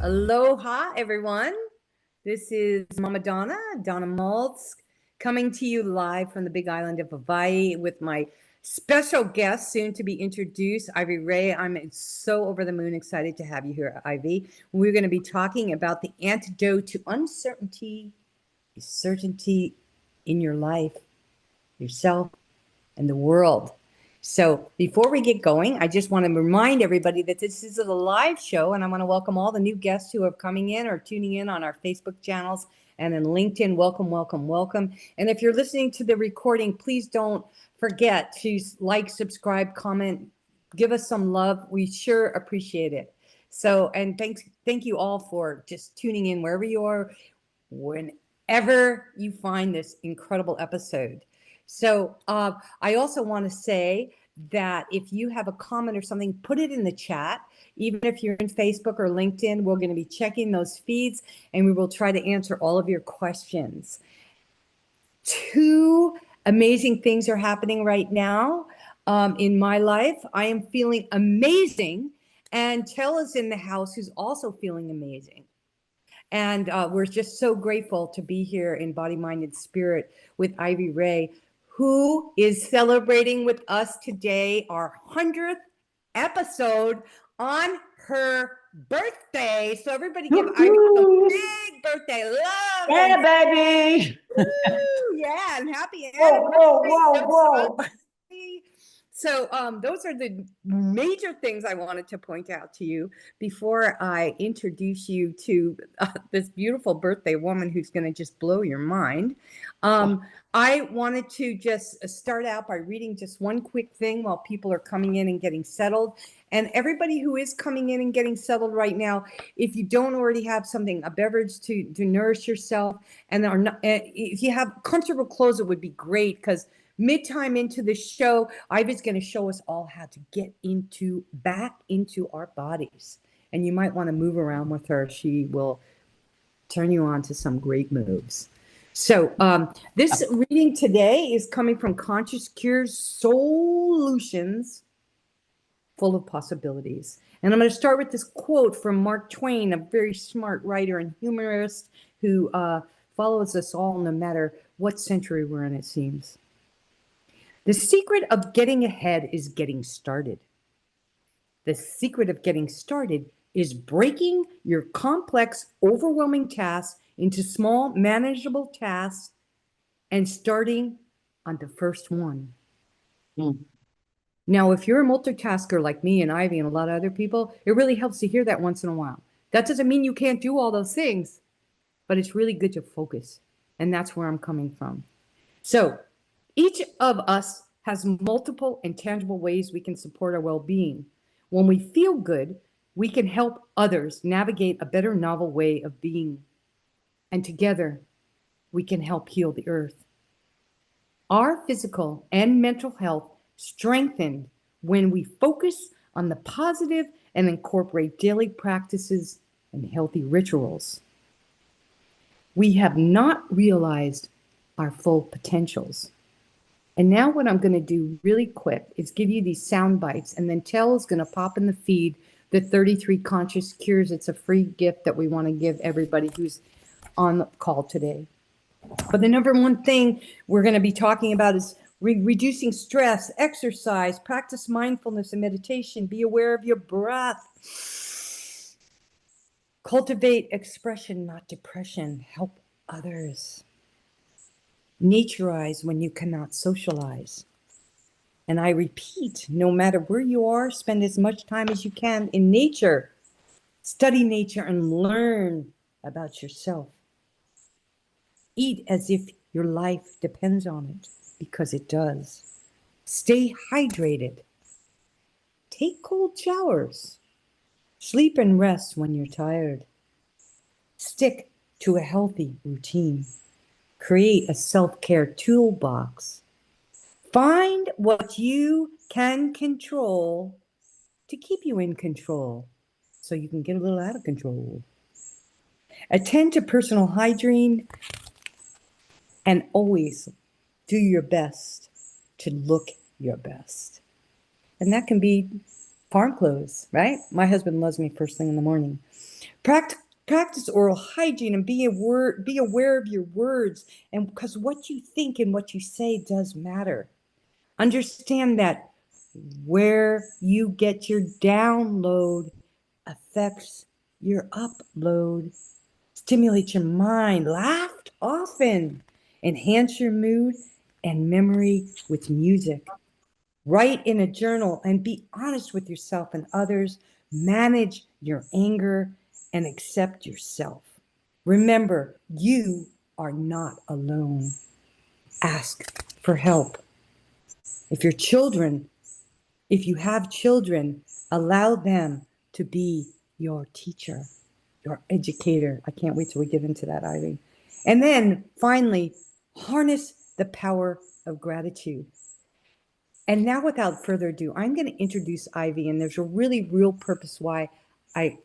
Aloha, everyone. This is Mama Donna Maltz, coming to you live from the big island of Hawaii with my special guest, soon to be introduced, Ivy Ray. I'm so over the moon excited to have you here, Ivy. We're going to be talking about the antidote to uncertainty, certainty in your life, yourself, and the world. So before we get going, I just want to remind everybody that this is a live show, and I want to welcome all the new guests who are coming in or tuning in on our Facebook channels and in LinkedIn. Welcome, welcome, welcome. And if you're listening to the recording, please don't forget to like, subscribe, comment, give us some love. We sure appreciate it. So, and thank you all for just tuning in wherever you are, whenever you find this incredible episode. So I also want to say that if you have a comment or something, put it in the chat. Even if you're in Facebook or LinkedIn, we're going to be checking those feeds and we will try to answer all of your questions. Two amazing things are happening right now in my life. I am feeling amazing, and Tel is in the house who's also feeling amazing. And we're just so grateful to be here in Body, Mind, and Spirit with Ivy Ray, who is celebrating with us today our 100th episode on her birthday. So everybody give Ivy a big birthday love. Yeah, baby. Yeah, and happy Whoa. So those are the major things I wanted to point out to you before I introduce you to this beautiful birthday woman who's going to just blow your mind. I wanted to just start out by reading just one quick thing while people are coming in and getting settled. And everybody who is coming in and getting settled right now, if you don't already have something, a beverage to nourish yourself, and are not, if you have comfortable clothes, it would be great, because mid-time into the show, Ivy's going to show us all how to get back into our bodies. And you might want to move around with her. She will turn you on to some great moves. So this reading today is coming from Conscious Cures Solutions, full of possibilities. And I'm going to start with this quote from Mark Twain, a very smart writer and humorist who follows us all no matter what century we're in, it seems. The secret of getting ahead is getting started. The secret of getting started is breaking your complex, overwhelming tasks into small, manageable tasks and starting on the first one. Now, if you're a multitasker like me and Ivy and a lot of other people, it really helps to hear that once in a while. That doesn't mean you can't do all those things, but it's really good to focus. And that's where I'm coming from. So each of us has multiple and tangible ways we can support our well-being. When we feel good, we can help others navigate a better, novel way of being. And together, we can help heal the earth. Our physical and mental health strengthened when we focus on the positive and incorporate daily practices and healthy rituals. We have not realized our full potentials. And now what I'm going to do really quick is give you these sound bites, and then Tel is going to pop in the feed the 33 Conscious Cures. It's a free gift that we want to give everybody who's on the call today. But the number one thing we're going to be talking about is reducing stress, exercise, practice mindfulness and meditation, be aware of your breath, cultivate expression, not depression, help others. Naturize when you cannot socialize. And I repeat, no matter where you are, spend as much time as you can in nature. Study nature and learn about yourself. Eat as if your life depends on it, because it does. Stay hydrated. Take cold showers. Sleep and rest when you're tired. Stick to a healthy routine. Create a self-care toolbox. Find what you can control to keep you in control so you can get a little out of control. Attend to personal hygiene and always do your best to look your best. And that can be farm clothes, right? My husband loves me first thing in the morning. Practice oral hygiene and be aware of your words, and because what you think and what you say does matter. Understand that where you get your download affects your upload. Stimulate your mind, laugh often, enhance your mood and memory with music. Write in a journal and be honest with yourself and others. Manage your anger and accept yourself. Remember, you are not alone. Ask for help. If your children, if you have children, allow them to be your teacher, your educator. I can't wait till we get into that, Ivy. And then finally, harness the power of gratitude. And now, without further ado, I'm going to introduce Ivy, and there's a really real purpose why I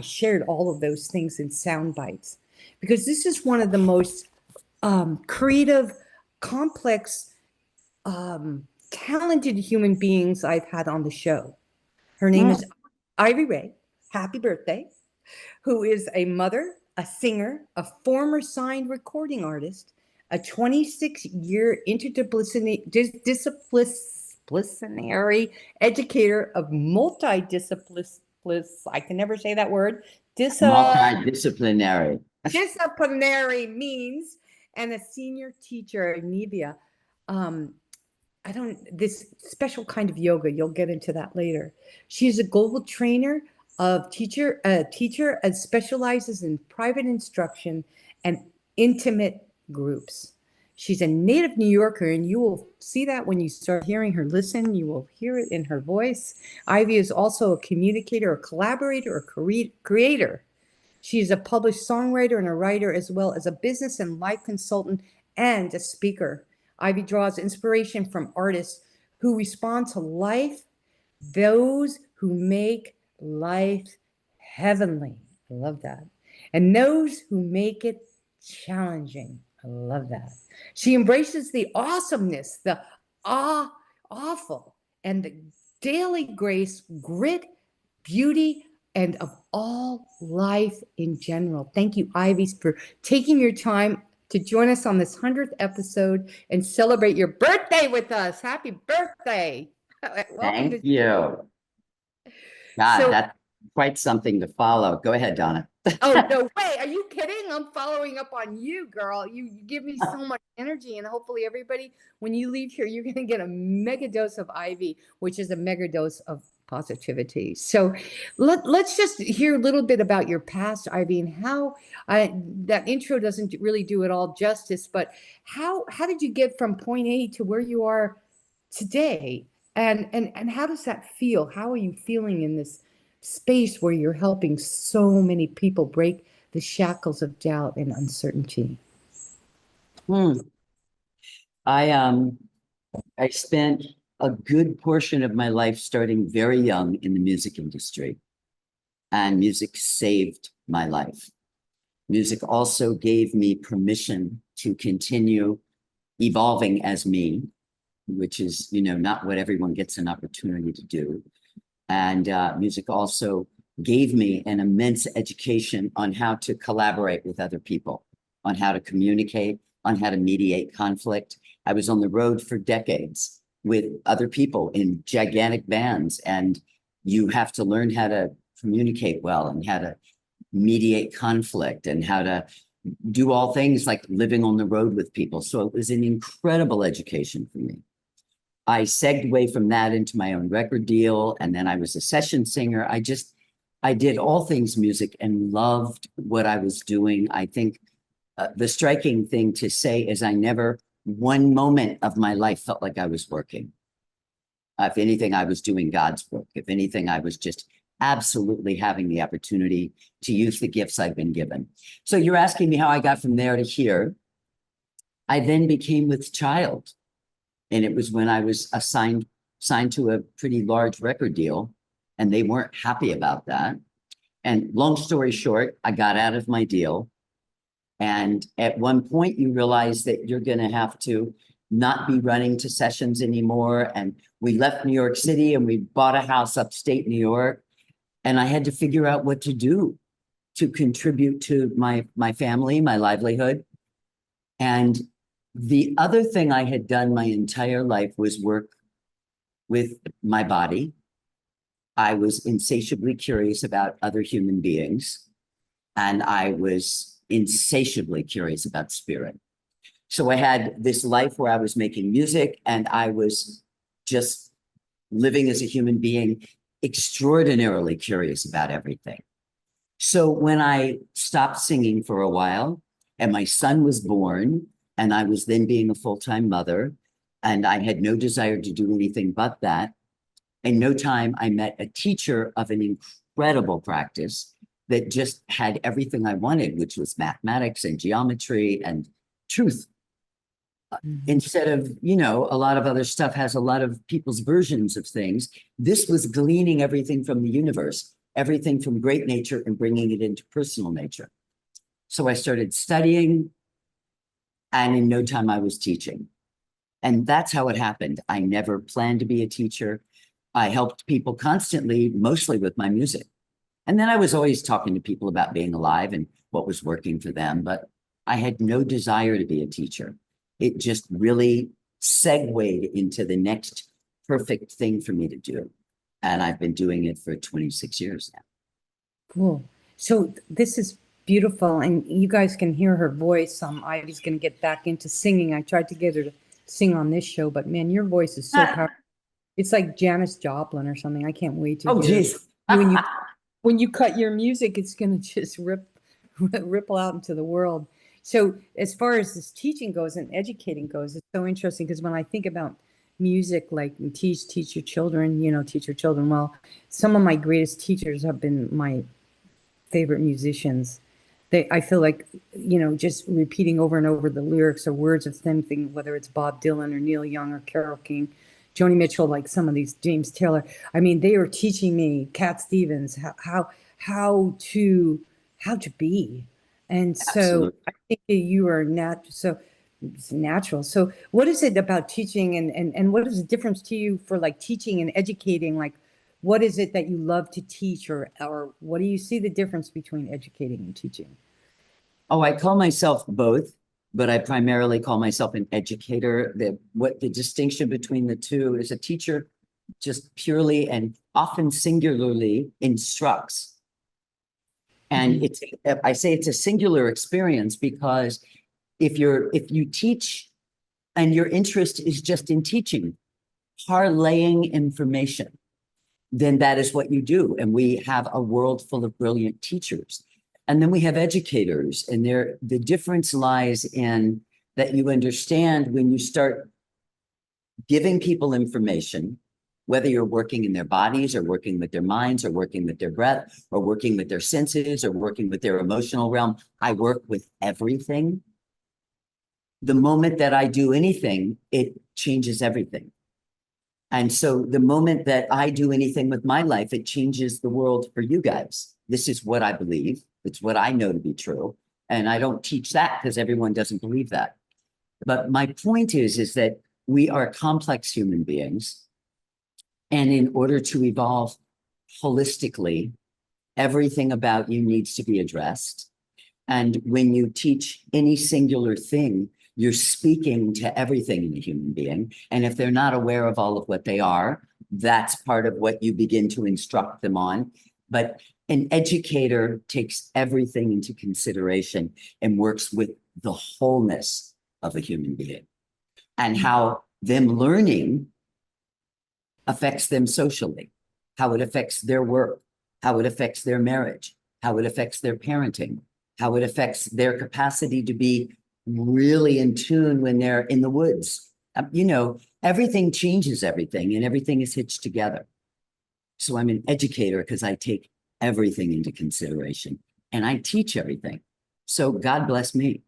shared all of those things in sound bites, because this is one of the most creative, complex, talented human beings I've had on the show. Her name is Ivy Ray. Happy birthday. Who is a mother, a singer, a former signed recording artist, a 26-year interdisciplinary educator of multidisciplinary, I can never say that word, multidisciplinary. Disciplinary means, and a senior teacher at Nevine. This special kind of yoga, you'll get into that later. She's a global trainer of teacher and specializes in private instruction and intimate groups. She's a native New Yorker, and you will see that when you start hearing her listen. You will hear it in her voice. Ivy is also a communicator, a collaborator, a creator. She is a published songwriter and a writer, as well as a business and life consultant and a speaker. Ivy draws inspiration from artists who respond to life, those who make life heavenly. I love that. And those who make it challenging. I love that. She embraces the awesomeness, the awful, and the daily grace, grit, beauty, and of all life in general. Thank you, Ivy, for taking your time to join us on this 100th episode and celebrate your birthday with us. Happy birthday. Thank you. God, that's quite something to follow. Go ahead, Donna. Oh, no way. Are you kidding? I'm following up on you, girl. You give me so much energy, and hopefully everybody, when you leave here, you're going to get a mega dose of Ivy, which is a mega dose of positivity. So let's just hear a little bit about your past, Ivy, and how that intro doesn't really do it all justice, but how did you get from point A to where you are today? And how does that feel? How are you feeling in this space where you're helping so many people break the shackles of doubt and uncertainty? I spent a good portion of my life starting very young in the music industry, and music saved my life. Music also gave me permission to continue evolving as me, which is, not what everyone gets an opportunity to do. And music also gave me an immense education on how to collaborate with other people, on how to communicate, on how to mediate conflict. I was on the road for decades with other people in gigantic bands, and you have to learn how to communicate well and how to mediate conflict and how to do all things like living on the road with people. So it was an incredible education for me. I segued from that into my own record deal, and then I was a session singer. I did all things music and loved what I was doing. I think the striking thing to say is I never one moment of my life felt like I was working. If anything, I was doing God's work. If anything, I was just absolutely having the opportunity to use the gifts I've been given. So you're asking me how I got from there to here. I then became with child. And it was when I was signed to a pretty large record deal, and they weren't happy about that. And long story short, I got out of my deal. And at one point, you realize that you're going to have to not be running to sessions anymore. And we left New York City and we bought a house upstate New York. And I had to figure out what to do to contribute to my family, my livelihood. And the other thing I had done my entire life was work with my body. I was insatiably curious about other human beings, and I was insatiably curious about spirit. So I had this life where I was making music and I was just living as a human being, extraordinarily curious about everything. So when I stopped singing for a while and my son was born and I was then being a full-time mother and I had no desire to do anything but that, in no time I met a teacher of an incredible practice that just had everything I wanted, which was mathematics and geometry and truth. Instead of, a lot of other stuff has a lot of people's versions of things. This was gleaning everything from the universe, everything from great nature and bringing it into personal nature. So I started studying, and in no time I was teaching. And that's how it happened. I never planned to be a teacher. I helped people constantly, mostly with my music. And then I was always talking to people about being alive and what was working for them, but I had no desire to be a teacher. It just really segued into the next perfect thing for me to do. And I've been doing it for 26 years now. Cool. So this is beautiful. And you guys can hear her voice. Ivy's going to get back into singing. I tried to get her to sing on this show, but man, your voice is so powerful. It's like Janis Joplin or something. I can't wait to hear geez. when you cut your music, it's going to just ripple out into the world. So as far as this teaching goes and educating goes, it's so interesting because when I think about music, like teach your children, teach your children well, some of my greatest teachers have been my favorite musicians. I feel like, just repeating over and over the lyrics or words of something, whether it's Bob Dylan or Neil Young or Carole King, Joni Mitchell, like some of these, James Taylor. I mean, they were teaching me, Cat Stevens, how to be. And so Absolutely. I think that you are so it's natural. So what is it about teaching and what is the difference to you for like teaching and educating? Like, what is it that you love to teach or what do you see the difference between educating and teaching? Oh, I call myself both, but I primarily call myself an educator. What the distinction between the two is: a teacher just purely and often singularly instructs. And I say it's a singular experience because if you teach and your interest is just in teaching, parlaying information, then that is what you do. And we have a world full of brilliant teachers. And then we have educators, and the difference lies in that you understand when you start giving people information, whether you're working in their bodies or working with their minds or working with their breath or working with their senses or working with their emotional realm. I work with everything. The moment that I do anything, it changes everything. And so the moment that I do anything with my life, it changes the world for you guys. This is what I believe. It's what I know to be true. And I don't teach that because everyone doesn't believe that. But my point is that we are complex human beings. And in order to evolve holistically, everything about you needs to be addressed. And when you teach any singular thing, you're speaking to everything in a human being. And if they're not aware of all of what they are, that's part of what you begin to instruct them on. But an educator takes everything into consideration and works with the wholeness of a human being and how them learning affects them socially, how it affects their work, how it affects their marriage, how it affects their parenting, how it affects their capacity to be really in tune when they're in the woods. Everything changes everything and everything is hitched together. So I'm an educator because I take everything into consideration and I teach everything. So God bless me.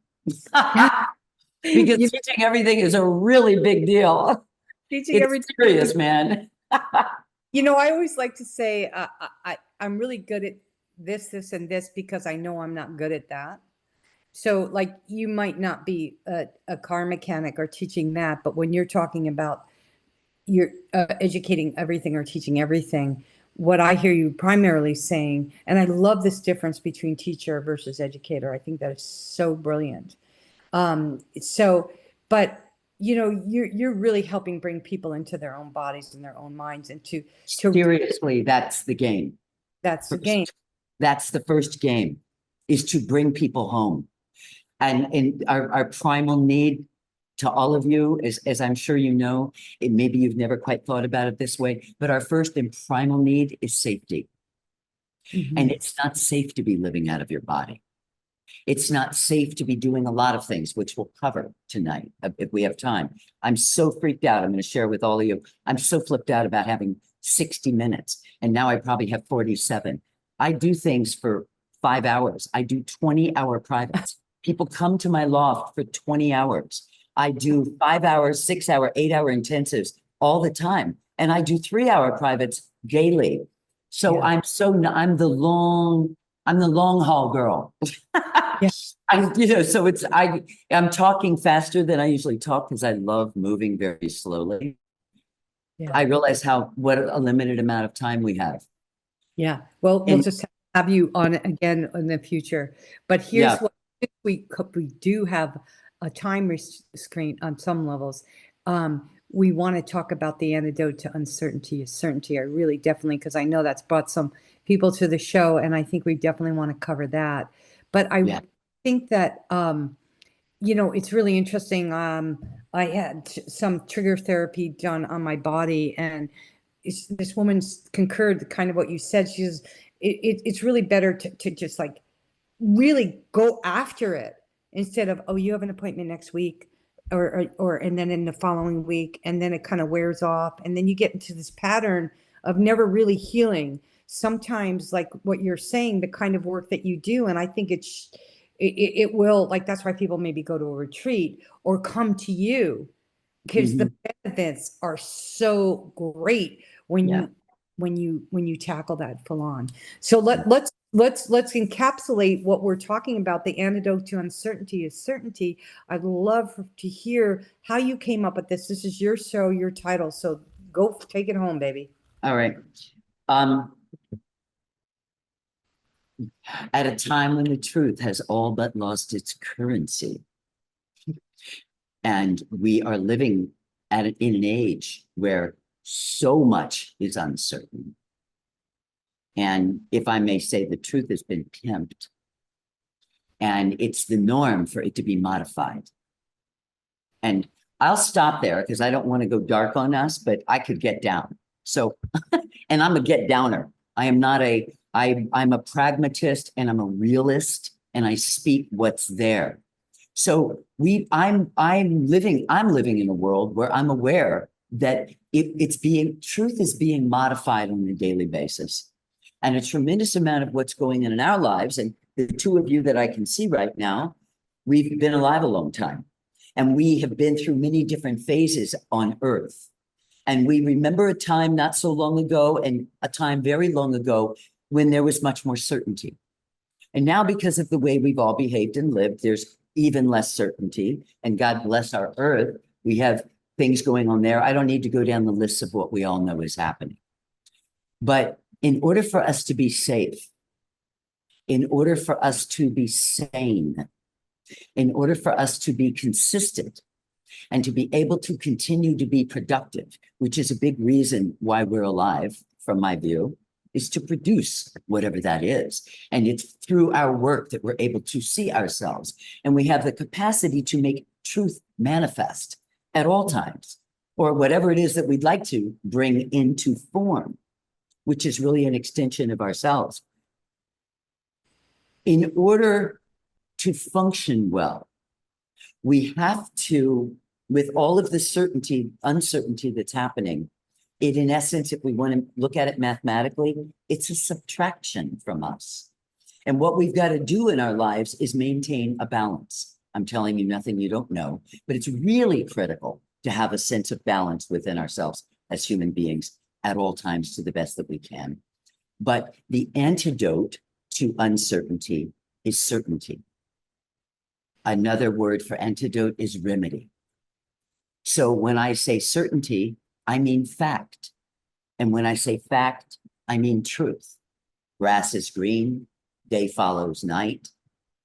Because teaching everything is a really big deal. Teaching it's serious, man. I always like to say I'm really good at this, and this because I know I'm not good at that. So like you might not be a car mechanic or teaching that, but when you're talking about you're educating everything or teaching everything, what I hear you primarily saying, and I love this difference between teacher versus educator. I think that is so brilliant. So, but you know, you're really helping bring people into their own bodies and their own minds, and to Seriously, that's the game. that's the game. That's the first game, is to bring people home. And our primal need to all of you, as I'm sure you know, maybe you've never quite thought about it this way, but our first and primal need is safety. And it's not safe to be living out of your body. It's not safe to be doing a lot of things, which we'll cover tonight if we have time. I'm so freaked out. I'm going to share with all of you. I'm so flipped out about having 60 minutes. And now I probably have 47. I do things for 5 hours. I do 20-hour privates. People come to my loft for 20 hours. I do 5 hours, 6 hour, 8 hour intensives all the time. And I do 3-hour privates daily. So Yeah. I'm the long haul girl. Yes. So I'm talking faster than I usually talk because I love moving very slowly. Yeah. I realize what a limited amount of time we have. Yeah. Well, we'll just have you on again in the future. But here's what we do have a time restraint on some levels. We want to talk about the antidote to uncertainty is certainty. I really definitely, because I know that's brought some people to the show, and I think we definitely want to cover that. But I think that you know, it's really interesting. I had some trigger therapy done on my body, and this woman concurred kind of what you said. She's it's really better to just like really go after it instead of, oh, you have an appointment next week, or and then in the following week, and then it kind of wears off, and then you get into this pattern of never really healing. Sometimes, like what you're saying, the kind of work that you do, and I think it will, like, that's why people maybe go to a retreat or come to you, because the benefits are so great when you tackle that full on. So let's encapsulate what we're talking about. The antidote to uncertainty is certainty. I'd love to hear how you came up with this. This is your show, your title. So go take it home, baby. All right. At a time when the truth has all but lost its currency, and we are living in an age where so much is uncertain. And if I may say, the truth has been pimped, and it's the norm for it to be modified. And I'll stop there because I don't want to go dark on us, but I could get down. So, and I'm a get downer. I'm a pragmatist, and I'm a realist, and I speak what's there. So I'm living in a world where I'm aware that truth is being modified on a daily basis. And a tremendous amount of what's going on in our lives, and the two of you that I can see right now, we've been alive a long time. And we have been through many different phases on Earth. And we remember a time not so long ago and a time very long ago when there was much more certainty. And now, because of the way we've all behaved and lived, there's even less certainty. And God bless our Earth, we have things going on there. I don't need to go down the list of what we all know is happening. But in order for us to be safe, in order for us to be sane, in order for us to be consistent, and to be able to continue to be productive, which is a big reason why we're alive, from my view, is to produce whatever that is. And it's through our work that we're able to see ourselves. And we have the capacity to make truth manifest at all times, or whatever it is that we'd like to bring into form, which is really an extension of ourselves. In order to function well, we have to, with all of the uncertainty that's happening, in essence, if we want to look at it mathematically, it's a subtraction from us. And what we've got to do in our lives is maintain a balance. I'm telling you nothing you don't know, but it's really critical to have a sense of balance within ourselves as human beings at all times to the best that we can. But the antidote to uncertainty is certainty. Another word for antidote is remedy. So when I say certainty, I mean fact. And when I say fact, I mean truth. Grass is green, day follows night,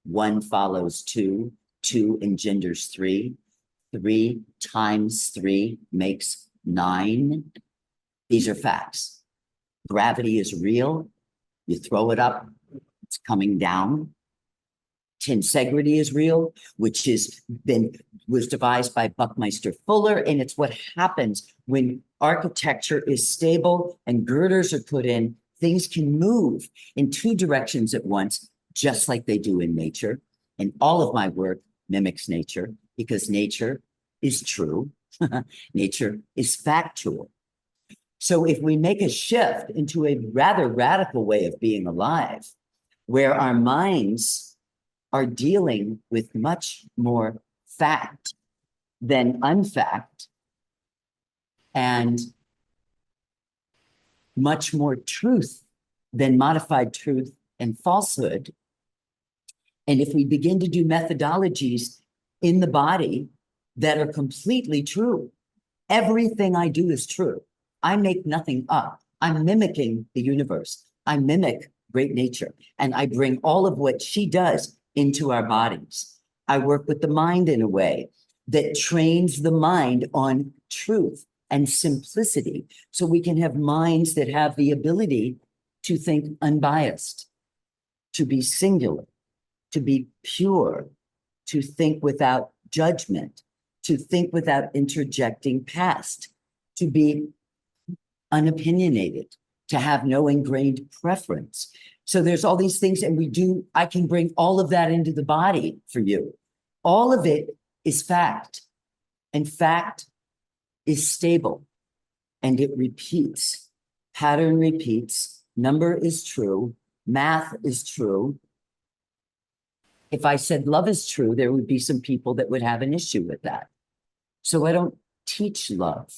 one follows two, two engenders three, three times three makes nine. These are facts. Gravity is real. You throw it up, it's coming down. Tensegrity is real, which was devised by Buckminster Fuller, and it's what happens when architecture is stable and girders are put in. Things can move in two directions at once, just like they do in nature. And all of my work mimics nature because nature is true. Nature is factual. So if we make a shift into a rather radical way of being alive, where our minds are dealing with much more fact than unfact, and much more truth than modified truth and falsehood. And if we begin to do methodologies in the body that are completely true, everything I do is true. I make nothing up. I'm mimicking the universe. I mimic great nature, and I bring all of what she does into our bodies. I work with the mind in a way that trains the mind on truth and simplicity, so we can have minds that have the ability to think unbiased, to be singular, to be pure, to think without judgment, to think without interjecting past, to be unopinionated, to have no ingrained preference. So there's all these things, and I can bring all of that into the body for you. All of it is fact, and fact is stable, and it repeats. Pattern repeats, number is true, math is true. If I said love is true, there would be some people that would have an issue with that. So I don't teach love.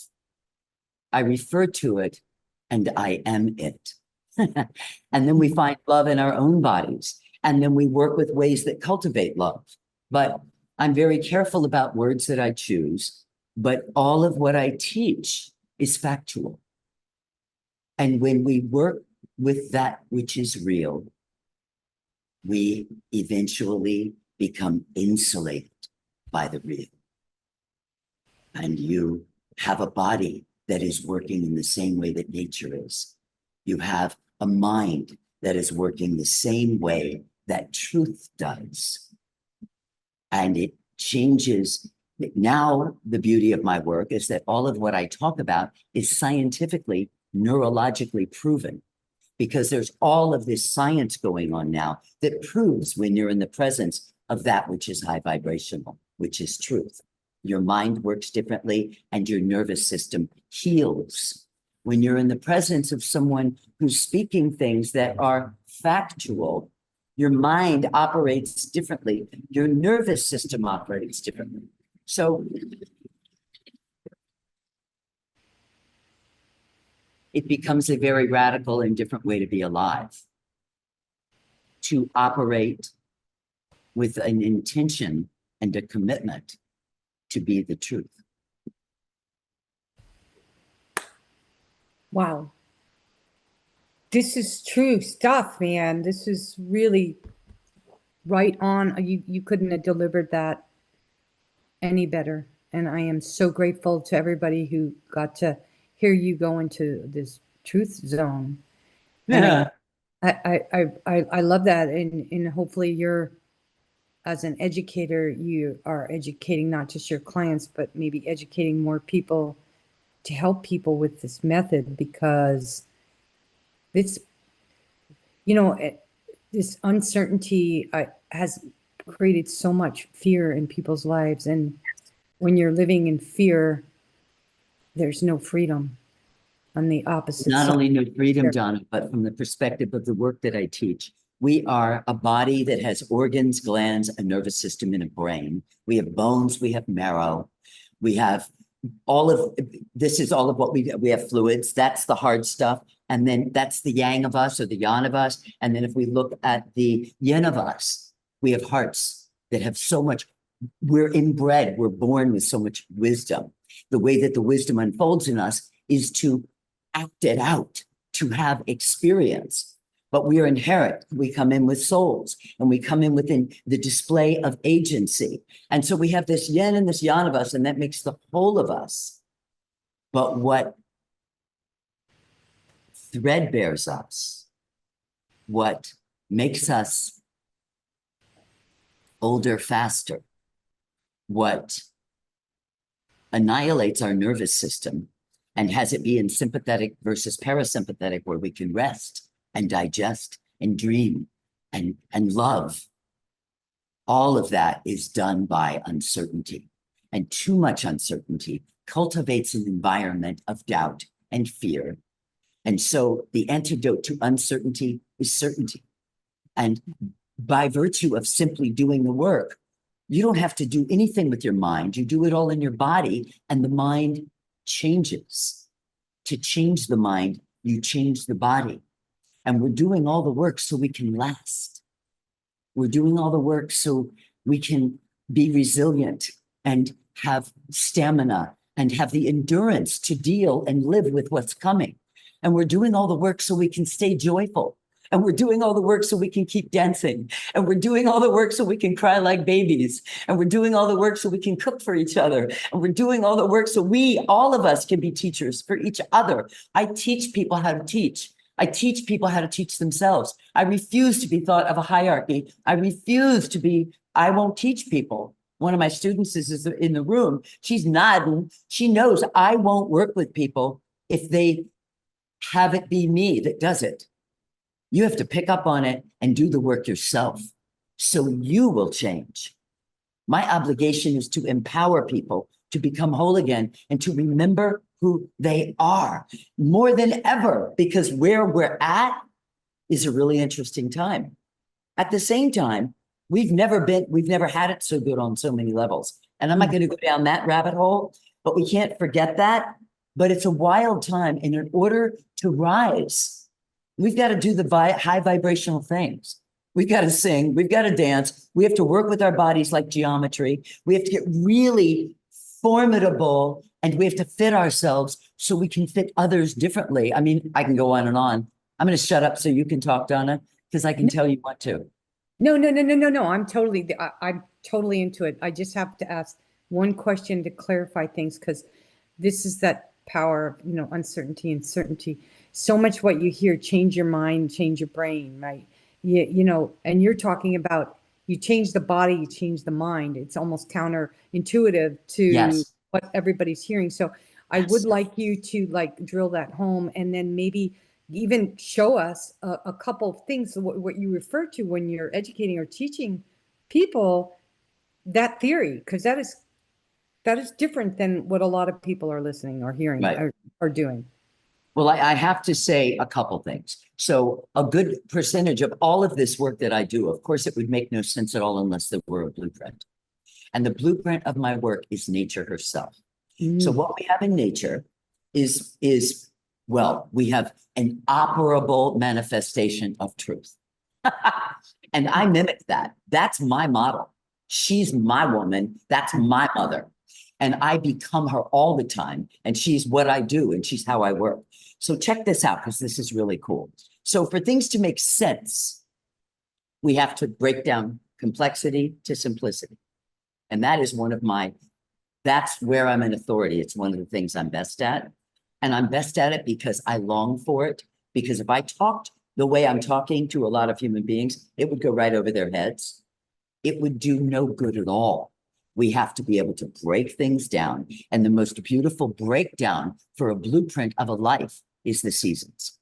I refer to it, and I am it. And then we find love in our own bodies. And then we work with ways that cultivate love. But I'm very careful about words that I choose. But all of what I teach is factual. And when we work with that which is real, we eventually become insulated by the real. And you have a body that is working in the same way that nature is. You have a mind that is working the same way that truth does. And it changes. Now, the beauty of my work is that all of what I talk about is scientifically, neurologically proven, because there's all of this science going on now that proves when you're in the presence of that which is high vibrational, which is truth. Your mind works differently and your nervous system heals. When you're in the presence of someone who's speaking things that are factual, your mind operates differently. Your nervous system operates differently. So it becomes a very radical and different way to be alive, to operate with an intention and a commitment to be the truth. Wow. This is true stuff, man. This is really right on. You couldn't have delivered that any better. And I am so grateful to everybody who got to hear you go into this truth zone. Yeah. I love that. And hopefully you're, as an educator, you are educating not just your clients, but maybe educating more people to help people with this method, because this, this uncertainty has created so much fear in people's lives. And when you're living in fear, there's no freedom. On the opposite Not side. only no freedom, Donna, but from the perspective of the work that I teach, we are a body that has organs, glands, a nervous system, and a brain. We have bones, we have marrow, we have all of, this is all of what we have fluids, that's the hard stuff. And then that's the yang of us or the yan of us. And then if we look at the yin of us, we have hearts, that have so much, we're inbred, we're born with so much wisdom. The way that the wisdom unfolds in us is to act it out, to have experience. But we are inherent. We come in with souls, and we come in within the display of agency. And so we have this yin and this yang of us, and that makes the whole of us. But what threadbares us, what makes us older faster, what annihilates our nervous system and has it be in sympathetic versus parasympathetic, where we can rest and digest and dream and love. All of that is done by uncertainty. And too much uncertainty cultivates an environment of doubt and fear. And so the antidote to uncertainty is certainty. And by virtue of simply doing the work, you don't have to do anything with your mind. You do it all in your body, and the mind changes. To change the mind, you change the body. And we're doing all the work so we can last. We're doing all the work so we can be resilient and have stamina and have the endurance to deal and live with what's coming. And we're doing all the work so we can stay joyful. And we're doing all the work so we can keep dancing. And we're doing all the work so we can cry like babies. And we're doing all the work so we can cook for each other. And we're doing all the work so we, all of us, can be teachers for each other. I teach people how to teach. I teach people how to teach themselves. I refuse to be thought of a hierarchy. I refuse to be, I won't teach people. One of my students is in the room. She's nodding. She knows I won't work with people if they have it be me that does it. You have to pick up on it and do the work yourself so you will change. My obligation is to empower people to become whole again and to remember who they are more than ever, because where we're at is a really interesting time. At the same time, we've never had it so good on so many levels. And I'm not going to go down that rabbit hole, but we can't forget that. But it's a wild time. And in order to rise, we've got to do the high vibrational things. We've got to sing. We've got to dance. We have to work with our bodies like geometry. We have to get really formidable, and we have to fit ourselves so we can fit others differently. I mean, I can go on and on. I'm going to shut up so you can talk, Donna, because I can tell you what to. No. I'm totally into it. I just have to ask one question to clarify things, because this is that power of, uncertainty and certainty. So much what you hear, change your mind, change your brain, right? And you're talking about you change the body, you change the mind. It's almost counterintuitive to what everybody's hearing. So I would like you to drill that home, and then maybe even show us a couple of things, what you refer to when you're educating or teaching people that theory, because that is different than what a lot of people are listening or hearing or doing. Well, I have to say a couple things. So a good percentage of all of this work that I do, of course, it would make no sense at all unless there were a blueprint. And the blueprint of my work is nature herself. So what we have in nature is we have an operable manifestation of truth. And I mimic that. That's my model. She's my woman. That's my mother. And I become her all the time. And she's what I do, and she's how I work. So check this out, because this is really cool. So for things to make sense, we have to break down complexity to simplicity. And that is that's where I'm an authority. It's one of the things I'm best at. And I'm best at it because I long for it. Because if I talked the way I'm talking to a lot of human beings, it would go right over their heads. It would do no good at all. We have to be able to break things down. And the most beautiful breakdown for a blueprint of a life is the seasons.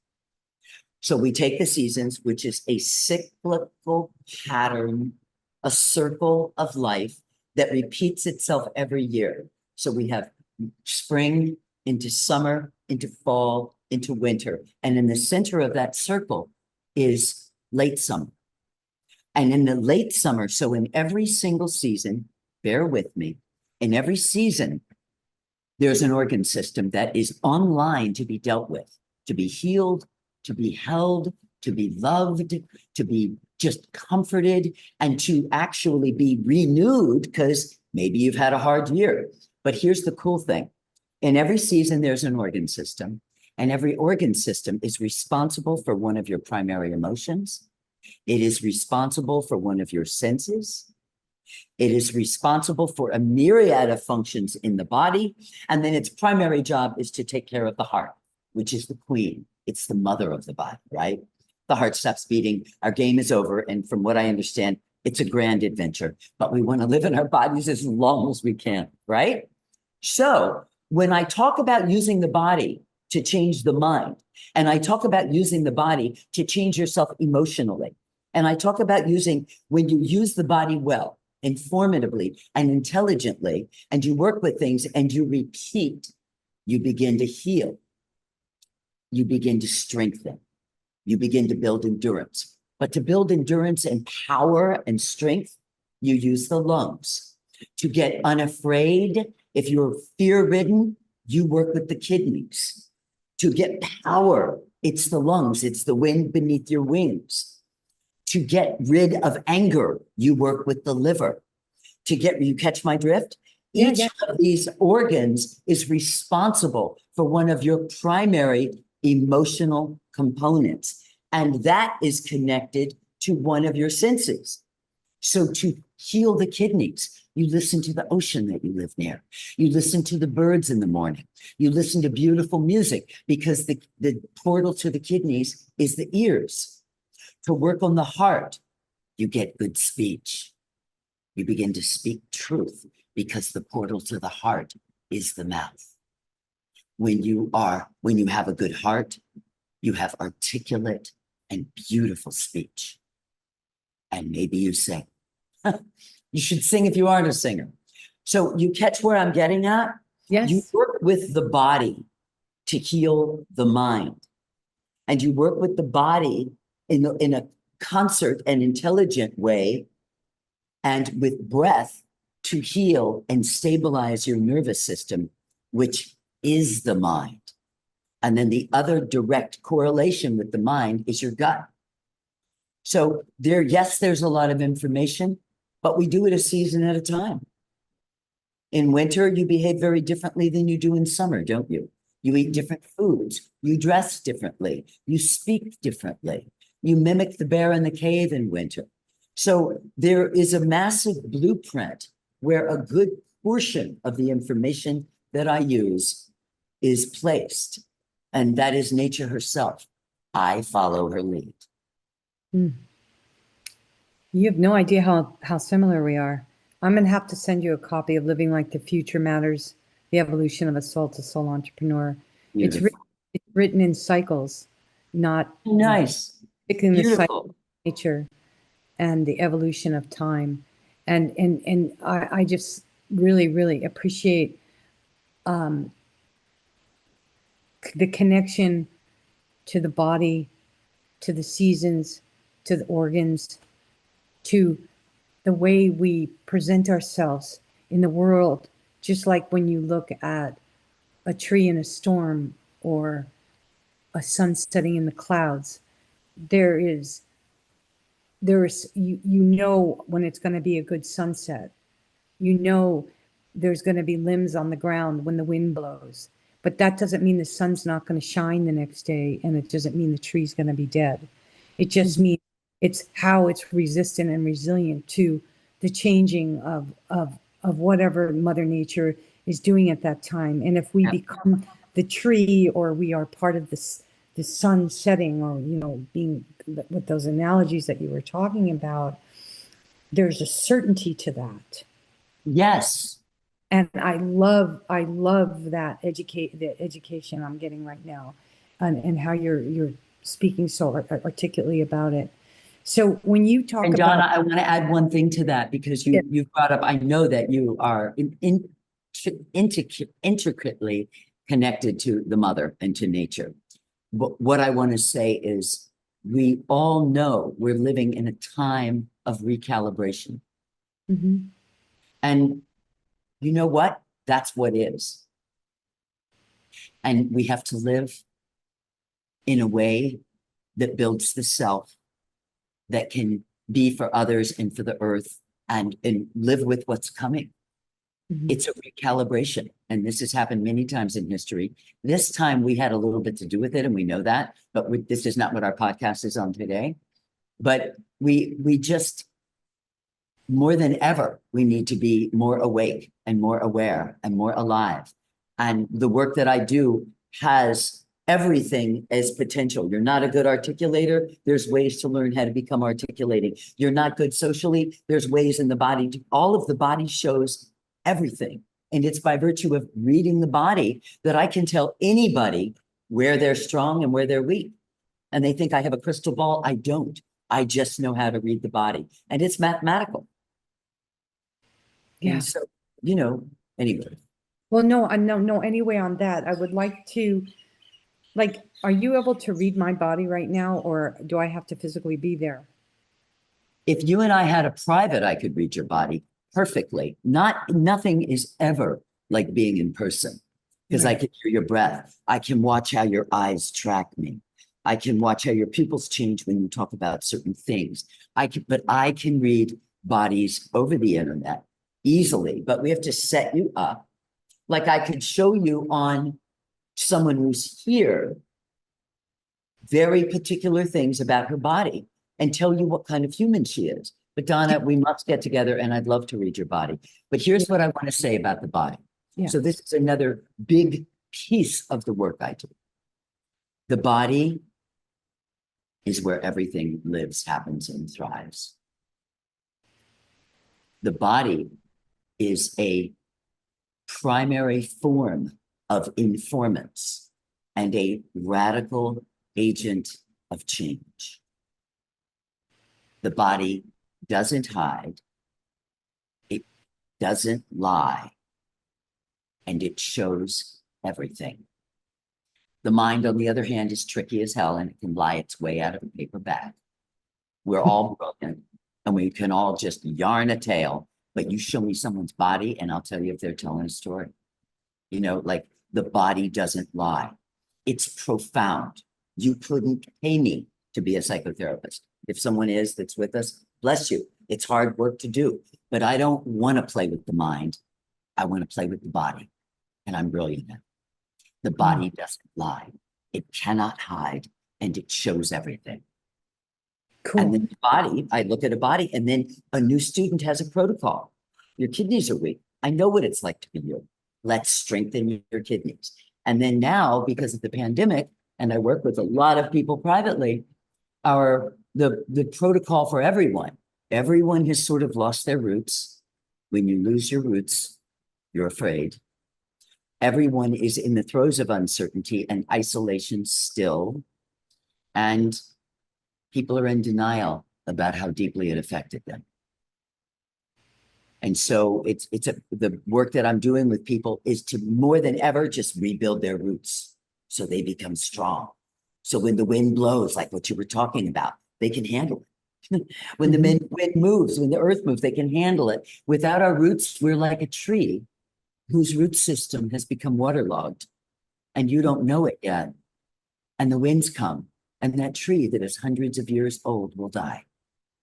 So we take the seasons, which is a cyclical pattern, a circle of life that repeats itself every year. So we have spring into summer, into fall, into winter. And in the center of that circle is late summer. And in the late summer, so in every single season, bear with me, in every season, there's an organ system that is online to be dealt with, to be healed, to be held, to be loved, to be just comforted and to actually be renewed, because maybe you've had a hard year. But here's the cool thing. In every season, there's an organ system, and every organ system is responsible for one of your primary emotions. It is responsible for one of your senses. It is responsible for a myriad of functions in the body. And then its primary job is to take care of the heart, which is the queen. It's the mother of the body, right? The heart stops beating, our game is over. And from what I understand, it's a grand adventure, but we want to live in our bodies as long as we can, right? So when I talk about using the body to change the mind, and I talk about using the body to change yourself emotionally, and I talk about using, when you use the body well, informatively and intelligently, and you work with things and you repeat, you begin to heal. You begin to strengthen. You begin to build endurance. But to build endurance and power and strength, you use the lungs. To get unafraid, if you're fear-ridden, you work with the kidneys. To get power, it's the lungs. It's the wind beneath your wings. To get rid of anger, you work with the liver. You catch my drift? Each of these organs is responsible for one of your primary emotional components, and that is connected to one of your senses. So to heal the kidneys, you listen to the ocean that you live near. You listen to the birds in the morning. You listen to beautiful music, because the portal to the kidneys is the ears. To work on the heart, you get good speech. You begin to speak truth, because the portal to the heart is the mouth. When you have a good heart, you have articulate and beautiful speech. And maybe you sing. You should sing if you aren't a singer. So you catch where I'm getting at? Yes. You work with the body to heal the mind. And you work with the body in a concert and intelligent way, and with breath to heal and stabilize your nervous system, which is the mind. And then the other direct correlation with the mind is your gut. So yes, there's a lot of information, but we do it a season at a time. In winter, you behave very differently than you do in summer, don't you? You eat different foods. You dress differently. You speak differently. You mimic the bear in the cave in winter. So there is a massive blueprint where a good portion of the information that I use is placed, and that is nature herself. I follow her lead. You have no idea how similar we are. I'm going to have to send you a copy of Living Like the Future Matters, The Evolution of a Soul-to-Soul Entrepreneur. It's written in cycles, not nice. picking the cycle Beautiful. of nature and the evolution of time. And I just really, really appreciate the connection to the body, to the seasons, to the organs, to the way we present ourselves in the world. Just like when you look at a tree in a storm or a sun setting in the clouds, you know when it's going to be a good sunset. You know there's going to be limbs on the ground when the wind blows. But that doesn't mean the sun's not going to shine the next day, and it doesn't mean the tree's going to be dead. It just means it's how it's resistant and resilient to the changing of whatever Mother Nature is doing at that time. And if we become the tree, or we are part of the sun setting, or being with those analogies that you were talking about, there's a certainty to that. Yes. And I love that the education I'm getting right now, and how you're speaking so articulately about it. So when you talk And about, Donna, I want to add one thing to that, because you've brought up, I know that you are intricately connected to the mother and to nature. But what I want to say is, we all know we're living in a time of recalibration. And you know what? That's what is. And we have to live in a way that builds the self that can be for others and for the earth and live with what's coming. Mhm. It's a recalibration. And this has happened many times in history. This time we had a little bit to do with it, and we know that, but this is not what our podcast is on today. But we just, more than ever, we need to be more awake and more aware and more alive. And the work that I do has everything as potential. You're not a good articulator, there's ways to learn how to become articulating. You're not good socially, there's ways in the body to, all of the body shows everything. And it's by virtue of reading the body that I can tell anybody where they're strong and where they're weak. And they think I have a crystal ball. I don't. I just know how to read the body. And it's mathematical. Yeah. And so, you know, anyway. Well, no, anyway, on that, I would like to, like, are you able to read my body right now, or do I have to physically be there? If you and I had a private, I could read your body perfectly. Nothing is ever like being in person, because I Right. can hear your breath. I can watch how your eyes track me. I can watch how your pupils change when you talk about certain things. But I can read bodies over the internet easily, but we have to set you up. Like I could show you on someone who's here very particular things about her body and tell you what kind of human she is. But Donna, we must get together and I'd love to read your body. But here's what I want to say about the body. Yeah. So this is another big piece of the work I do. The body is where everything lives, happens, and thrives. The body is a primary form of informants and a radical agent of change. The body doesn't hide, it doesn't lie, and it shows everything. The mind, on the other hand, is tricky as hell, and it can lie its way out of a paper bag. We're all brilliant, and we can all just yarn a tale, but you show me someone's body, and I'll tell you if they're telling a story. You know, like the body doesn't lie. It's profound. You couldn't pay me to be a psychotherapist. If someone is that's with us, bless you. It's hard work to do, but I don't want to play with the mind. I want to play with the body, and I'm brilliant at it. The body doesn't lie. It cannot hide, and it shows everything. Cool. And then the body, I look at a body, and then a new student has a protocol. Your kidneys are weak. I know what it's like to be you. Let's strengthen your kidneys. And then now, because of the pandemic, and I work with a lot of people privately, the protocol for everyone has sort of lost their roots. When you lose your roots, you're afraid. Everyone is in the throes of uncertainty and isolation still. And people are in denial about how deeply it affected them. And so the work that I'm doing with people is to more than ever just rebuild their roots so they become strong. So when the wind blows, like what you were talking about, they can handle it. When the wind moves, when the earth moves, they can handle it. Without our roots, we're like a tree whose root system has become waterlogged and you don't know it yet. And the winds come and that tree that is hundreds of years old will die.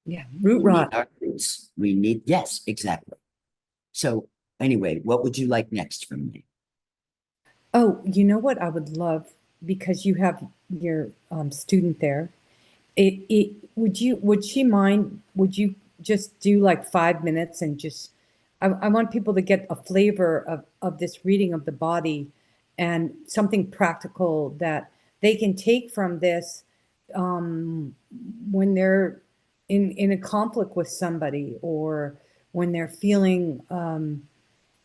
Yeah, root rot. Our roots. We need, yes, exactly. So anyway, what would you like next from me? Oh, you know what I would love, because you have your student there. Would you just do like 5 minutes and just, I want people to get a flavor of this reading of the body and something practical that they can take from this when they're in a conflict with somebody, or when they're feeling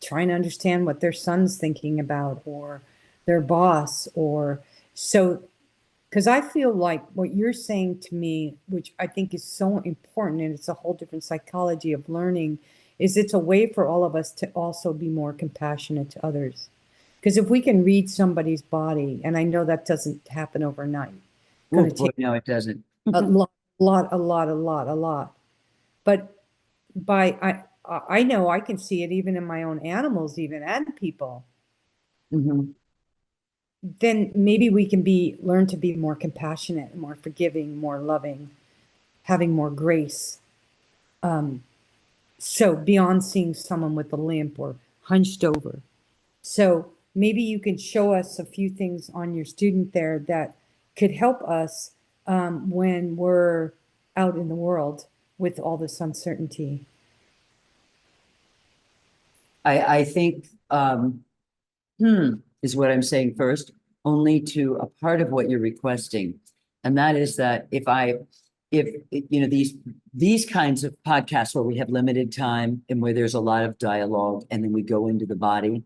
trying to understand what their son's thinking about, or their boss, or so. Because I feel like what you're saying to me, which I think is so important, and it's a whole different psychology of learning, is it's a way for all of us to also be more compassionate to others. Because if we can read somebody's body, and I know that doesn't happen overnight, it's going to take No, it doesn't. a lot. But I know I can see it even in my own animals, even, and people. Mhm. Then maybe we can learn to be more compassionate, more forgiving, more loving, having more grace. So beyond seeing someone with a limp or hunched over. So maybe you can show us a few things on your student there that could help us when we're out in the world with all this uncertainty. I think is what I'm saying first, only to a part of what you're requesting. And that is that if you know, these kinds of podcasts where we have limited time and where there's a lot of dialogue and then we go into the body,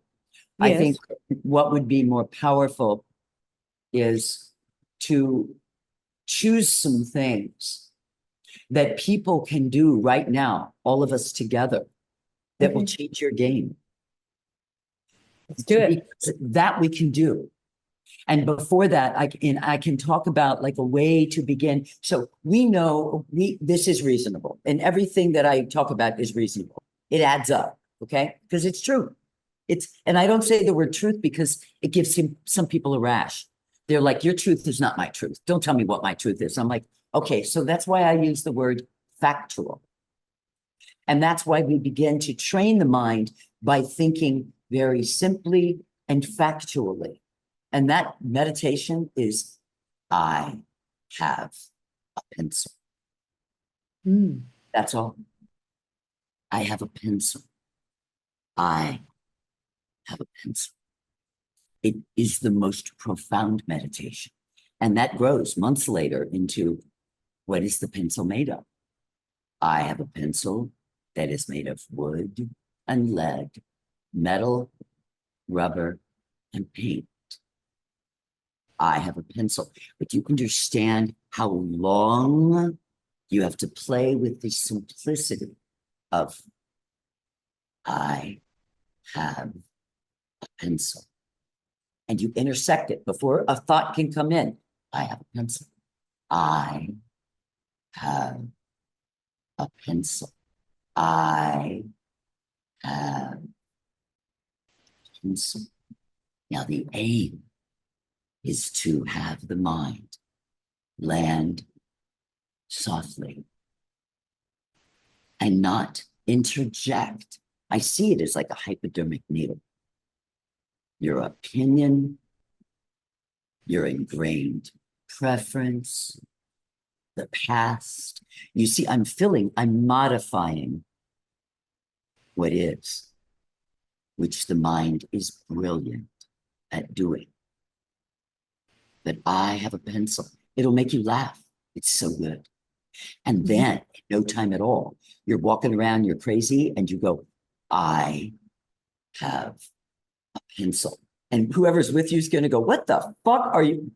I think what would be more powerful is to choose some things that people can do right now, all of us together, that will change your game. Let's do it. Because that we can do. And before that, I can talk about like a way to begin. So we know this is reasonable, and everything that I talk about is reasonable. It adds up, okay? Because it's true. And I don't say the word truth because it gives some people a rash. They're like, your truth is not my truth. Don't tell me what my truth is. I'm like, okay, so that's why I use the word factual. And that's why we begin to train the mind by thinking very simply and factually. And that meditation is, I have a pencil. That's all. I have a pencil. I have a pencil. It is the most profound meditation. And that grows months later into, what is the pencil made of? I have a pencil that is made of wood and lead, metal, rubber, and paint. I have a pencil, but you understand how long you have to play with the simplicity of, I have a pencil. And you intersect it before a thought can come in. I have a pencil. I have a pencil. I have a pencil. Now the aim is to have the mind land softly and not interject. I see it as like a hypodermic needle. Your opinion, your ingrained preference, the past. You see, I'm modifying what is, which the mind is brilliant at doing. But I have a pencil. It'll make you laugh. It's so good. And then, in no time at all, you're walking around, you're crazy, and you go, I have a pencil. And whoever's with you is going to go, what the fuck are you?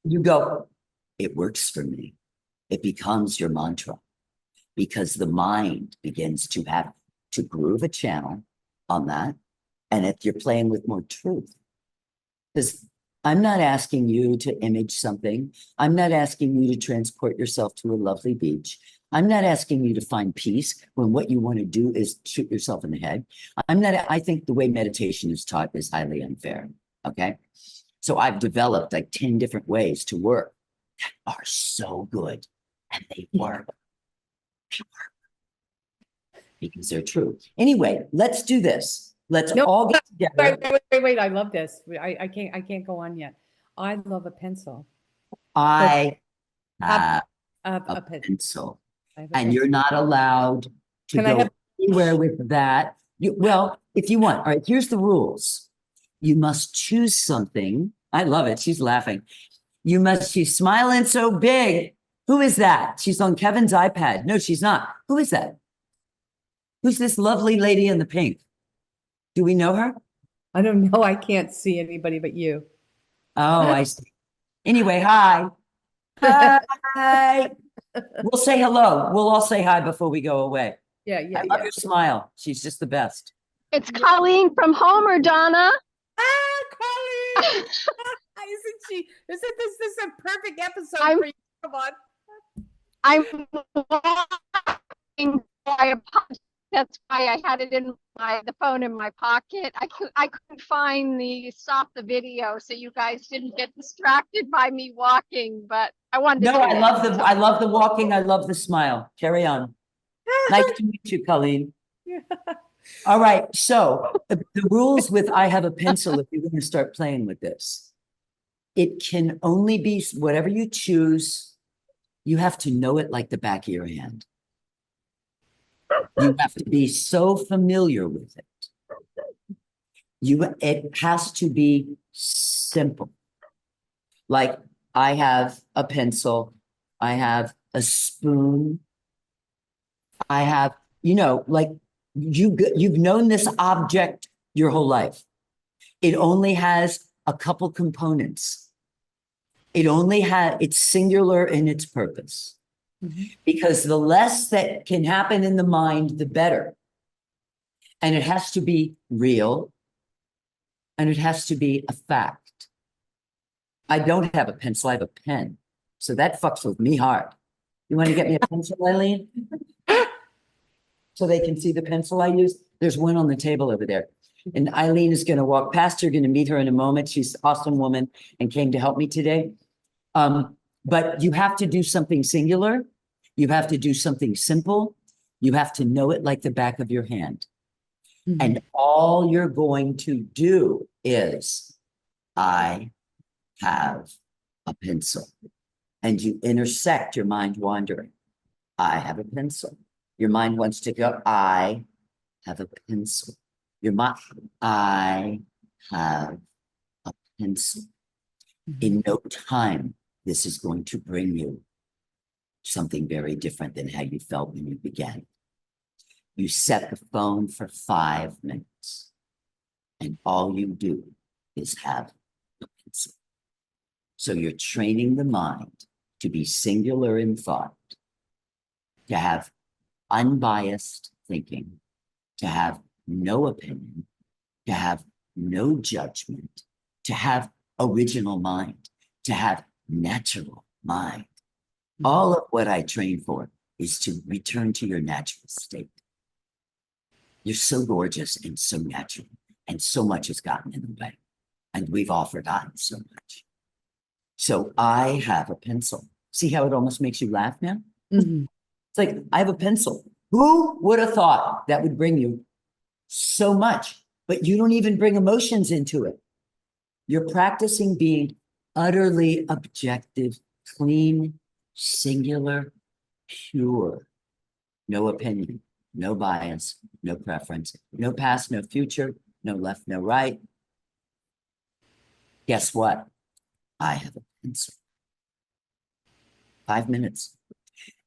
You go, it works for me. It becomes your mantra because the mind begins to have to groove a channel on that. And if you're playing with more truth, because I'm not asking you to image something. I'm not asking you to transport yourself to a lovely beach. I'm not asking you to find peace when what you want to do is shoot yourself in the head. I think the way meditation is taught is highly unfair. Okay. So I've developed like 10 different ways to work that are so good and they work. They work because they're true. Anyway, let's do this. Let's all get together. Wait. I love this. I can't go on yet. I love a pencil. I have a pencil. And pencil. you're not allowed to go anywhere with that. Well, if you want. All right, here's the rules. You must choose something. I love it. She's laughing. She's smiling so big. Who is that? She's on Kevin's iPad. No, she's not. Who is that? Who's this lovely lady in the pink? Do we know her? I don't know. I can't see anybody but you. Oh, I see. Anyway, hi. Hi. We'll say hello. We'll all say hi before we go away. Yeah. I love your smile. She's just the best. It's Colleen from Homer, Donna. Colleen! Isn't this a perfect episode for you? Come on. I'm walking. I apologize. That's why I had it in the phone in my pocket. I couldn't find stop the video, so you guys didn't get distracted by me walking. But I wanted to. No, I love the walking. I love the smile. Carry on. Nice to meet you, Colleen. Yeah. All right, so the rules with I have a pencil, if you're going to start playing with this, it can only be whatever you choose. You have to know it like the back of your hand. You have to be so familiar with it. It has to be simple. Like I have a pencil, I have a spoon, I have, like you've known this object your whole life. It only has a couple components. It's singular in its purpose. Because the less that can happen in the mind, the better. And it has to be real. And it has to be a fact. I don't have a pencil, I have a pen. So that fucks with me hard. You want to get me a pencil, Eileen? So they can see the pencil I use? There's one on the table over there. And Eileen is going to walk past. You're going to meet her in a moment. She's an awesome woman and came to help me today. But you have to do something singular. You have to do something simple. You have to know it like the back of your hand. And all you're going to do is, I have a pencil. And you intersect your mind wandering. I have a pencil. Your mind wants to go, I have a pencil. Your mind, I have a pencil. In no time, this is going to bring you something very different than how you felt when you began. You set the phone for 5 minutes, and all you do is have a pencil. So you're training the mind to be singular in thought, to have unbiased thinking, to have no opinion, to have no judgment, to have original mind, to have natural mind. All of what I train for is to return to your natural state. You're so gorgeous and so natural, and so much has gotten in the way, and we've all forgotten so much. So I have a pencil. See how it almost makes you laugh now? It's like, I have a pencil. Who would have thought that would bring you so much? But you don't even bring emotions into it. You're practicing being utterly objective, clean, singular, pure. No opinion, no bias, no preference, no past, no future, no left, no right. Guess what? I have a pencil. 5 minutes.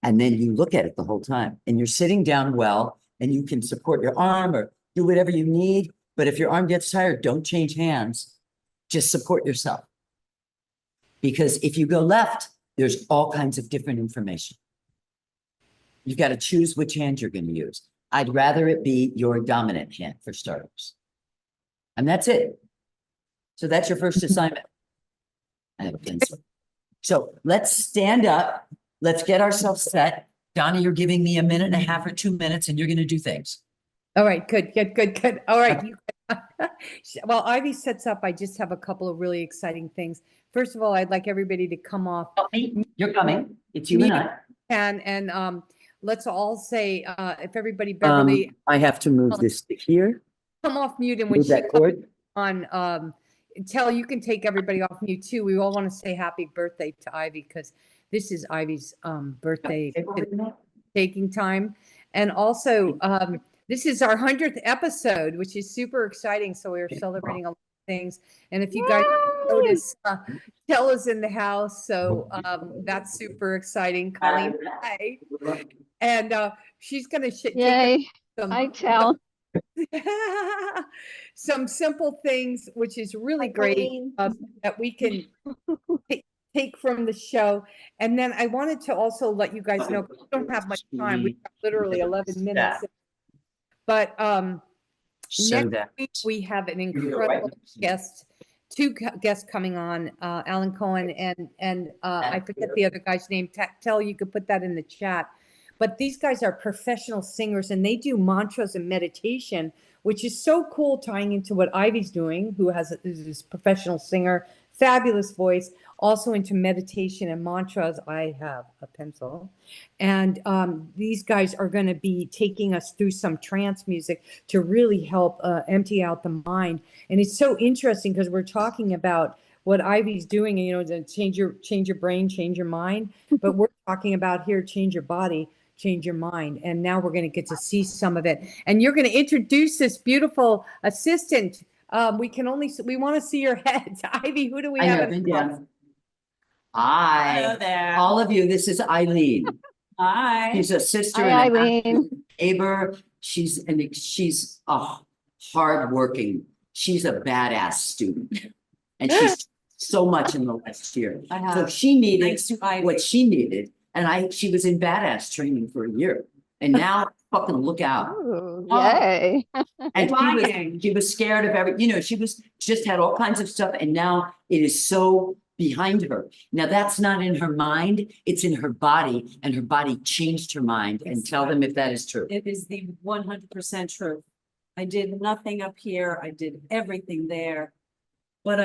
And then you look at it the whole time, and you're sitting down well, and you can support your arm or do whatever you need. But if your arm gets tired, don't change hands. Just support yourself. Because if you go left, there's all kinds of different information. You've got to choose which hand you're going to use. I'd rather it be your dominant hand for starters. And that's it. So that's your first assignment. I have a pencil. So let's stand up. Let's get ourselves set. Donna, you're giving me 1.5 minutes or 2 minutes, and you're going to do things. All right, good. All right. While Ivy sets up, I just have a couple of really exciting things. First of all, I'd like everybody to come off. You're coming. It's you and I. And let's all say, if everybody, Beverly, I have to move this to here. come off mute, and when Move she that cord. comes on, tell you can take everybody off mute too. We all want to say happy birthday to Ivy because this is Ivy's birthday taking time, and also this is our 100th episode, which is super exciting. So we're celebrating a lot of things, and if you guys notice, Tella's in the house, so that's super exciting. Colleen, hi. And she's going to Yay, some, I tell. some simple things, which is really great that we can take from the show. And then I wanted to also let you guys know, we don't have much time. We've got literally 11 minutes. But next week we have an incredible guest. 2 guests coming on, Alan Cohen and I forget the other guy's name. Tell, you could put that in the chat. But these guys are professional singers, and they do mantras and meditation, which is so cool, tying into what Ivy's doing, who is this professional singer, fabulous voice. also into meditation and mantras. I have a pencil. And these guys are going to be taking us through some trance music to really help empty out the mind. And it's so interesting because we're talking about what Ivy's doing, you know, to change your brain, change your mind. But we're talking about here, change your body, change your mind. And now we're going to get to see some of it. And you're going to introduce this beautiful assistant. We want to see your heads. Ivy, who do we I have? know, in been the down. Hi, there. all of you, this is Eileen. Hi. She's a sister Hi, and a Eileen. neighbor. She's hardworking. She's a badass student. And she's so much in the last year. So she needed Thanks to Ivy. what she needed. And she was in badass training for a year. And now fucking look out. Ooh, Oh. yay. And Lying. she was scared of she just had all kinds of stuff. And now it is so behind her. Now that's not in her mind, it's in her body, and her body changed her mind. And tell them if that is true. It is the 100% truth. I did nothing up here. I did everything there. But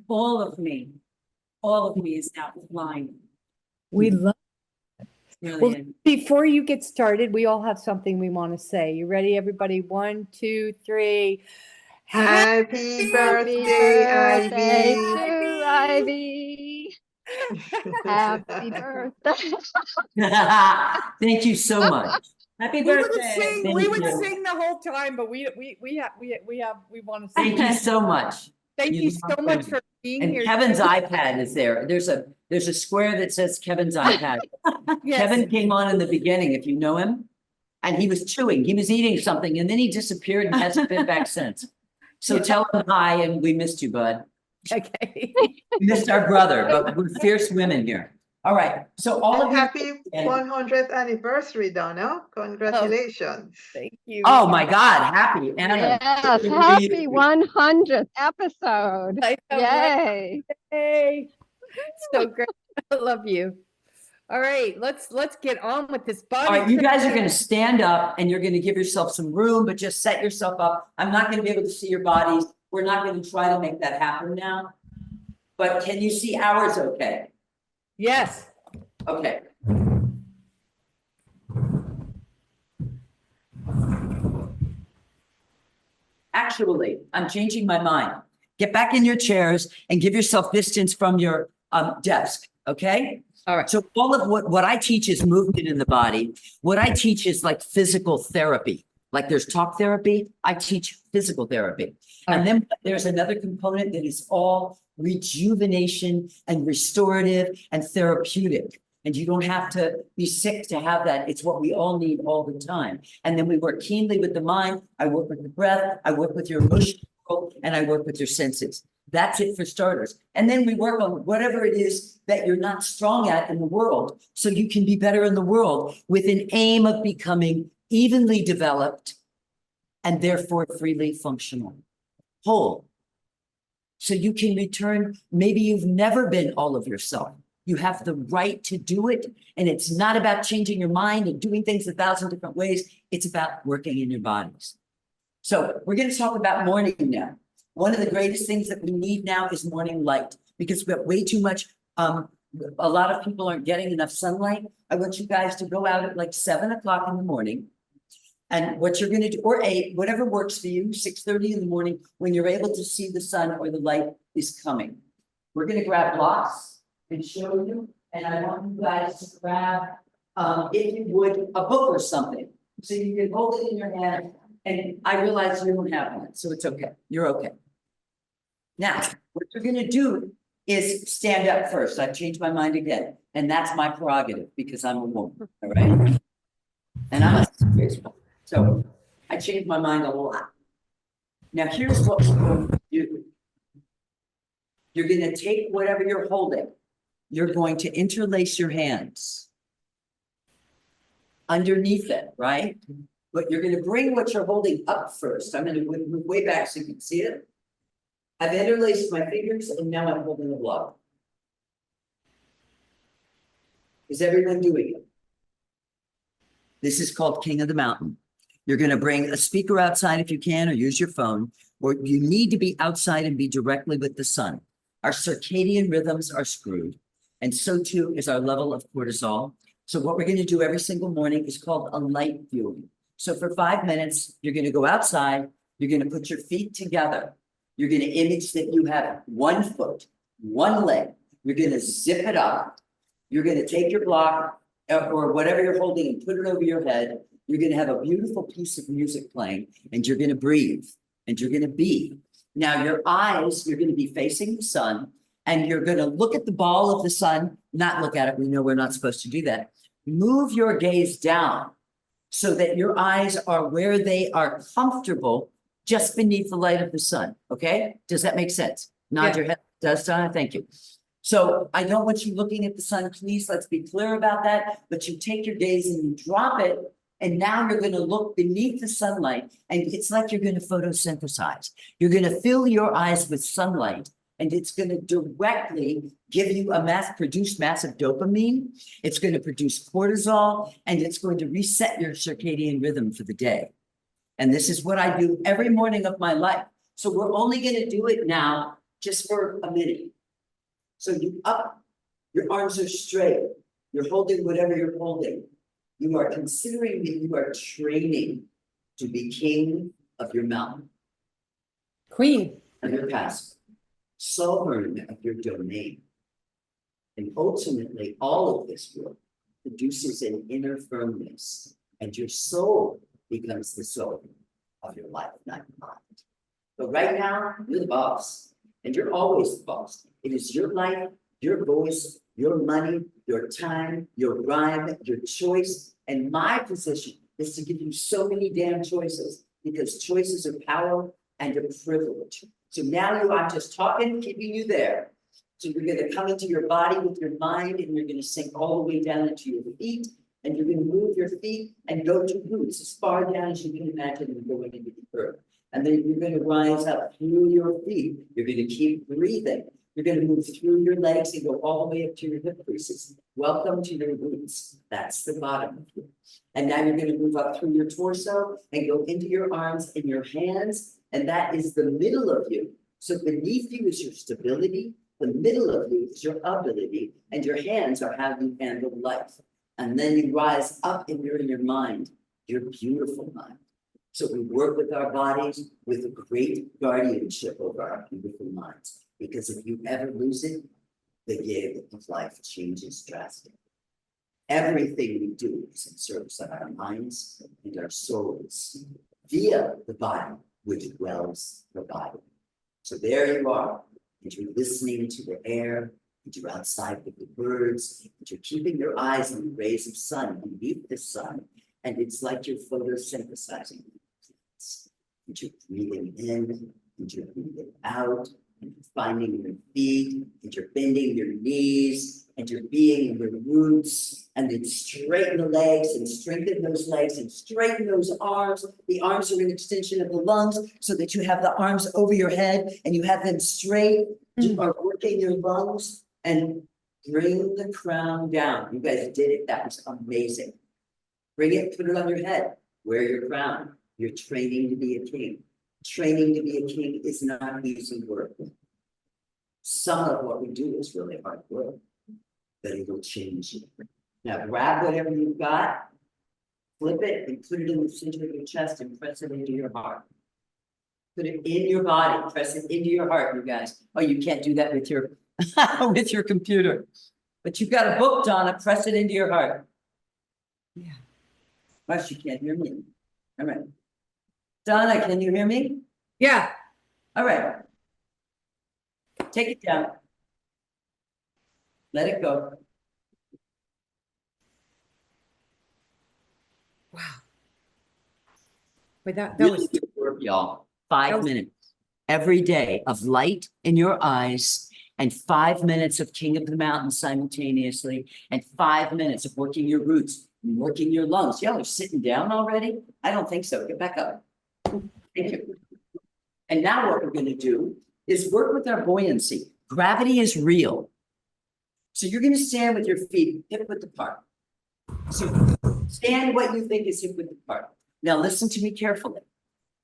all of me is now flying. We love. Really Well, is. before you get started, we all have something we want to say. You ready, everybody? 1, 2, 3. Happy birthday, Birthday Ivy. to Ivy. Happy birthday. Thank you so much. Happy We would birthday. sing. Thank We would you. sing the whole time, but we want to Thank sing. you so much. Thank You you so love much me. for being And here. Kevin's iPad is there. There's a square that says Kevin's iPad. Yes. Kevin came on in the beginning, if you know him. And he was chewing, he was eating something, and then he disappeared and hasn't been back since. So tell him hi, and we missed you, bud. Okay. We missed our brother, but we're fierce women here. All right, so all of you. Happy 100th anniversary, Donna. Congratulations. Thank you. Oh, my God, happy Anna. Yes, happy 100th episode. I know, right? Yay. Hey. So great. I love you. All right, let's get on with this body. All right, you guys are gonna stand up and you're gonna give yourself some room, but just set yourself up. I'm not gonna be able to see your bodies. We're not gonna try to make that happen now. But can you see ours okay? Yes. Okay. Actually, I'm changing my mind. Get back in your chairs and give yourself distance from your desk, okay? All right. So all of what I teach is movement in the body. What I teach is like physical therapy. Like there's talk therapy, I teach physical therapy. And then there's another component that is all rejuvenation and restorative and therapeutic. And you don't have to be sick to have that. It's what we all need all the time. And then we work keenly with the mind. I work with the breath. I work with your emotional world, and I work with your senses. That's it for starters. And then we work on whatever it is that you're not strong at in the world, so you can be better in the world with an aim of becoming evenly developed and therefore freely functional, whole. So you can return, maybe you've never been all of yourself. You have the right to do it. And it's not about changing your mind and doing things 1,000 different ways. It's about working in your bodies. So we're going to talk about morning now. One of the greatest things that we need now is morning light, because we've got way too much. A lot of people aren't getting enough sunlight. I want you guys to go out at like 7 o'clock in the morning. And what you're going to do, or 8, whatever works for you, 6:30 in the morning, when you're able to see the sun or the light is coming. We're going to grab blocks and show you. And I want you guys to grab, if you would, a book or something. So you can hold it in your hand. And I realize you don't have one, so it's okay. You're okay. Now, what you're going to do is stand up first. I've changed my mind again. And that's my prerogative because I'm a woman. All right. And I'm a serious woman. So I changed my mind a lot. Now, here's what we're going to do. You're going to take whatever you're holding. You're going to interlace your hands underneath it, right? But you're going to bring what you're holding up first. I'm going to move way back so you can see it. I've interlaced my fingers and now I'm holding the block. Is everyone doing it? This is called King of the Mountain. You're going to bring a speaker outside if you can, or use your phone, or you need to be outside and be directly with the sun. Our circadian rhythms are screwed, and so too is our level of cortisol. So what we're going to do every single morning is called a light viewing. So for 5 minutes, you're going to go outside, you're going to put your feet together. You're going to image that you have one foot, one leg. You're going to zip it up. You're going to take your block or whatever you're holding and put it over your head. You're going to have a beautiful piece of music playing, and you're going to breathe, and you're going to be. Now, your eyes, you're going to be facing the sun, and you're going to look at the ball of the sun, not look at it. We know we're not supposed to do that. Move your gaze down so that your eyes are where they are comfortable, just beneath the light of the sun. Okay? Does that make sense? Nod your head. Does, Donna? Thank you. So I don't want you looking at the sun, please. Let's be clear about that. But you take your gaze and you drop it. And now you're going to look beneath the sunlight, and it's like you're going to photosynthesize. You're going to fill your eyes with sunlight, and it's going to directly give you produce massive dopamine. It's going to produce cortisol, and it's going to reset your circadian rhythm for the day. And this is what I do every morning of my life. So we're only going to do it now just for a minute. So your arms are straight. You're holding whatever you're holding. You are considering that you are training to be king of your mountain. Queen. Of your castle. Sovereign of your domain. And ultimately, all of this work produces an inner firmness, and your soul becomes the soul of your life, not your mind. But right now, you're the boss, and you're always the boss. It is your life, your voice, your money, your time, your rhyme, your choice. And my position is to give you so many damn choices, because choices are power and a privilege. So now I'm just talking, keeping you there. So you're going to come into your body with your mind, and you're going to sink all the way down into your feet, and you're going to move your feet and go to roots as far down as you can imagine them going into the earth. And then you're going to rise up through your feet. You're going to keep breathing. You're going to move through your legs and go all the way up to your hip creases. Welcome to your roots. That's the bottom of you. And now you're going to move up through your torso and go into your arms and your hands. And that is the middle of you. So beneath you is your stability. The middle of you is your ability. And your hands are how you handle life. And then you rise up and you're in your mind, your beautiful mind. So we work with our bodies with a great guardianship over our beautiful minds. Because if you ever lose it, the game of life changes drastically. Everything we do is in service of our minds and our souls via the body, which dwells the body. So there you are, and you're listening to the air, and you're outside with the birds, and you're keeping your eyes on the rays of sun beneath the sun, and it's like you're photosynthesizing. And you're breathing in, and you're breathing out. And you're finding your feet, and you're bending your knees, and you're being in your roots, and then straighten the legs and strengthen those legs and straighten those arms. The arms are an extension of the lungs, so that you have the arms over your head and you have them straight. You are working your lungs, and bring the crown down. You guys did it. That was amazing. Bring it, put it on your head. Wear your crown. You're training to be a king. Training to be a king is not easy work. Some of what we do is really hard work, but it will change you. Now grab whatever you've got, flip it and put it in the center of your chest and press it into your heart. Put it in your body, press it into your heart, you guys. Oh, you can't do that with your with your computer. But you've got a book, Donna, press it into your heart. Yeah. Gosh, you can't hear me. All right. Donna, can you hear me? Yeah. All right. Take it down. Let it go. Wow. But that Really was good work, y'all. 5 minutes every day of light in your eyes, and 5 minutes of King of the Mountain simultaneously, and 5 minutes of working your roots and working your lungs. Y'all are sitting down already? I don't think so. Get back up. Thank you. And now what we're going to do is work with our buoyancy. Gravity is real. So you're going to stand with your feet hip width apart. So stand what you think is hip width apart. Now listen to me carefully.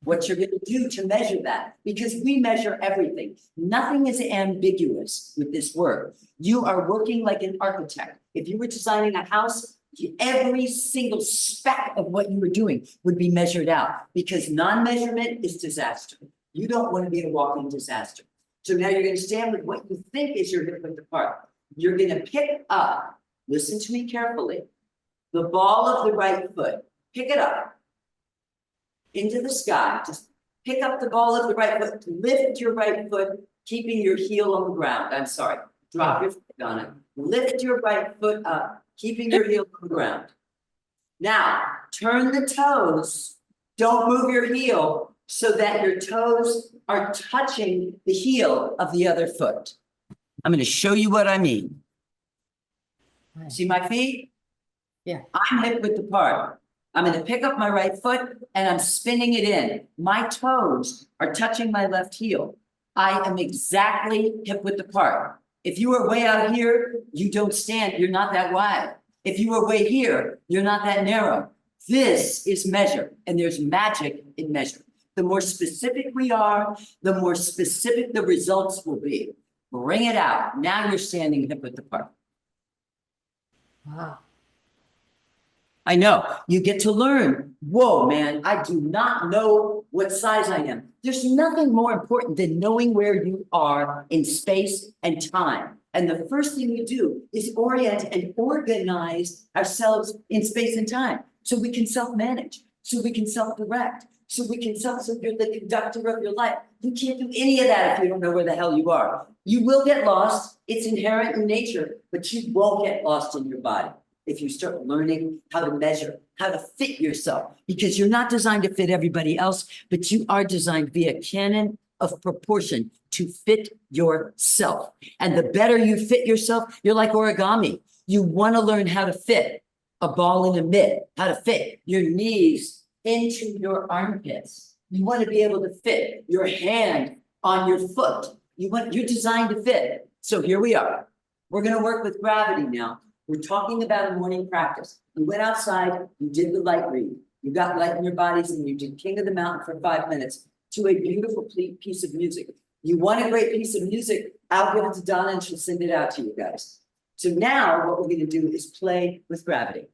what you're going to do to measure that, because we measure everything. Nothing is ambiguous with this word. You are working like an architect. If you were designing a house, every single speck of what you were doing would be measured out, because non-measurement is disaster. You don't want to be a walking disaster. So now you're going to stand with what you think is your hip width apart. You're going to pick up, listen to me carefully, the ball of the right foot. Pick it up into the sky. Just pick up the ball of the right foot. Lift your right foot, keeping your heel on the ground. I'm sorry. Drop your foot on it. Lift your right foot up, keeping your heel on the ground. Now, turn the toes. Don't move your heel so that your toes are touching the heel of the other foot. I'm going to show you what I mean. See my feet? Yeah. I'm hip width apart. I'm going to pick up my right foot and I'm spinning it in. My toes are touching my left heel. I am exactly hip width apart. If you are way out here, you don't stand. You're not that wide. If you are way here, you're not that narrow. This is measure, and there's magic in measure. The more specific we are, the more specific the results will be. Bring it out. Now you're standing hip width apart. Wow. I know, you get to learn. Whoa, man, I do not know what size I am. There's nothing more important than knowing where you are in space and time. And the first thing we do is orient and organize ourselves in space and time so we can self-manage, so we can self-direct, so you're the conductor of your life. You can't do any of that if you don't know where the hell you are. You will get lost. It's inherent in nature, but you won't get lost in your body if you start learning how to measure, how to fit yourself, because you're not designed to fit everybody else, but you are designed via canon of proportion to fit yourself. And the better you fit yourself, you're like origami. You want to learn how to fit a ball in a mitt, how to fit your knees into your armpits. You want to be able to fit your hand on your foot. You're designed to fit. So here we are. We're going to work with gravity now. We're talking about a morning practice. You went outside, you did the light read. You got light in your bodies and you did King of the Mountain for 5 minutes to a beautiful piece of music. You want a great piece of music, I'll give it to Donna and she'll send it out to you guys. So now what we're going to do is play with gravity.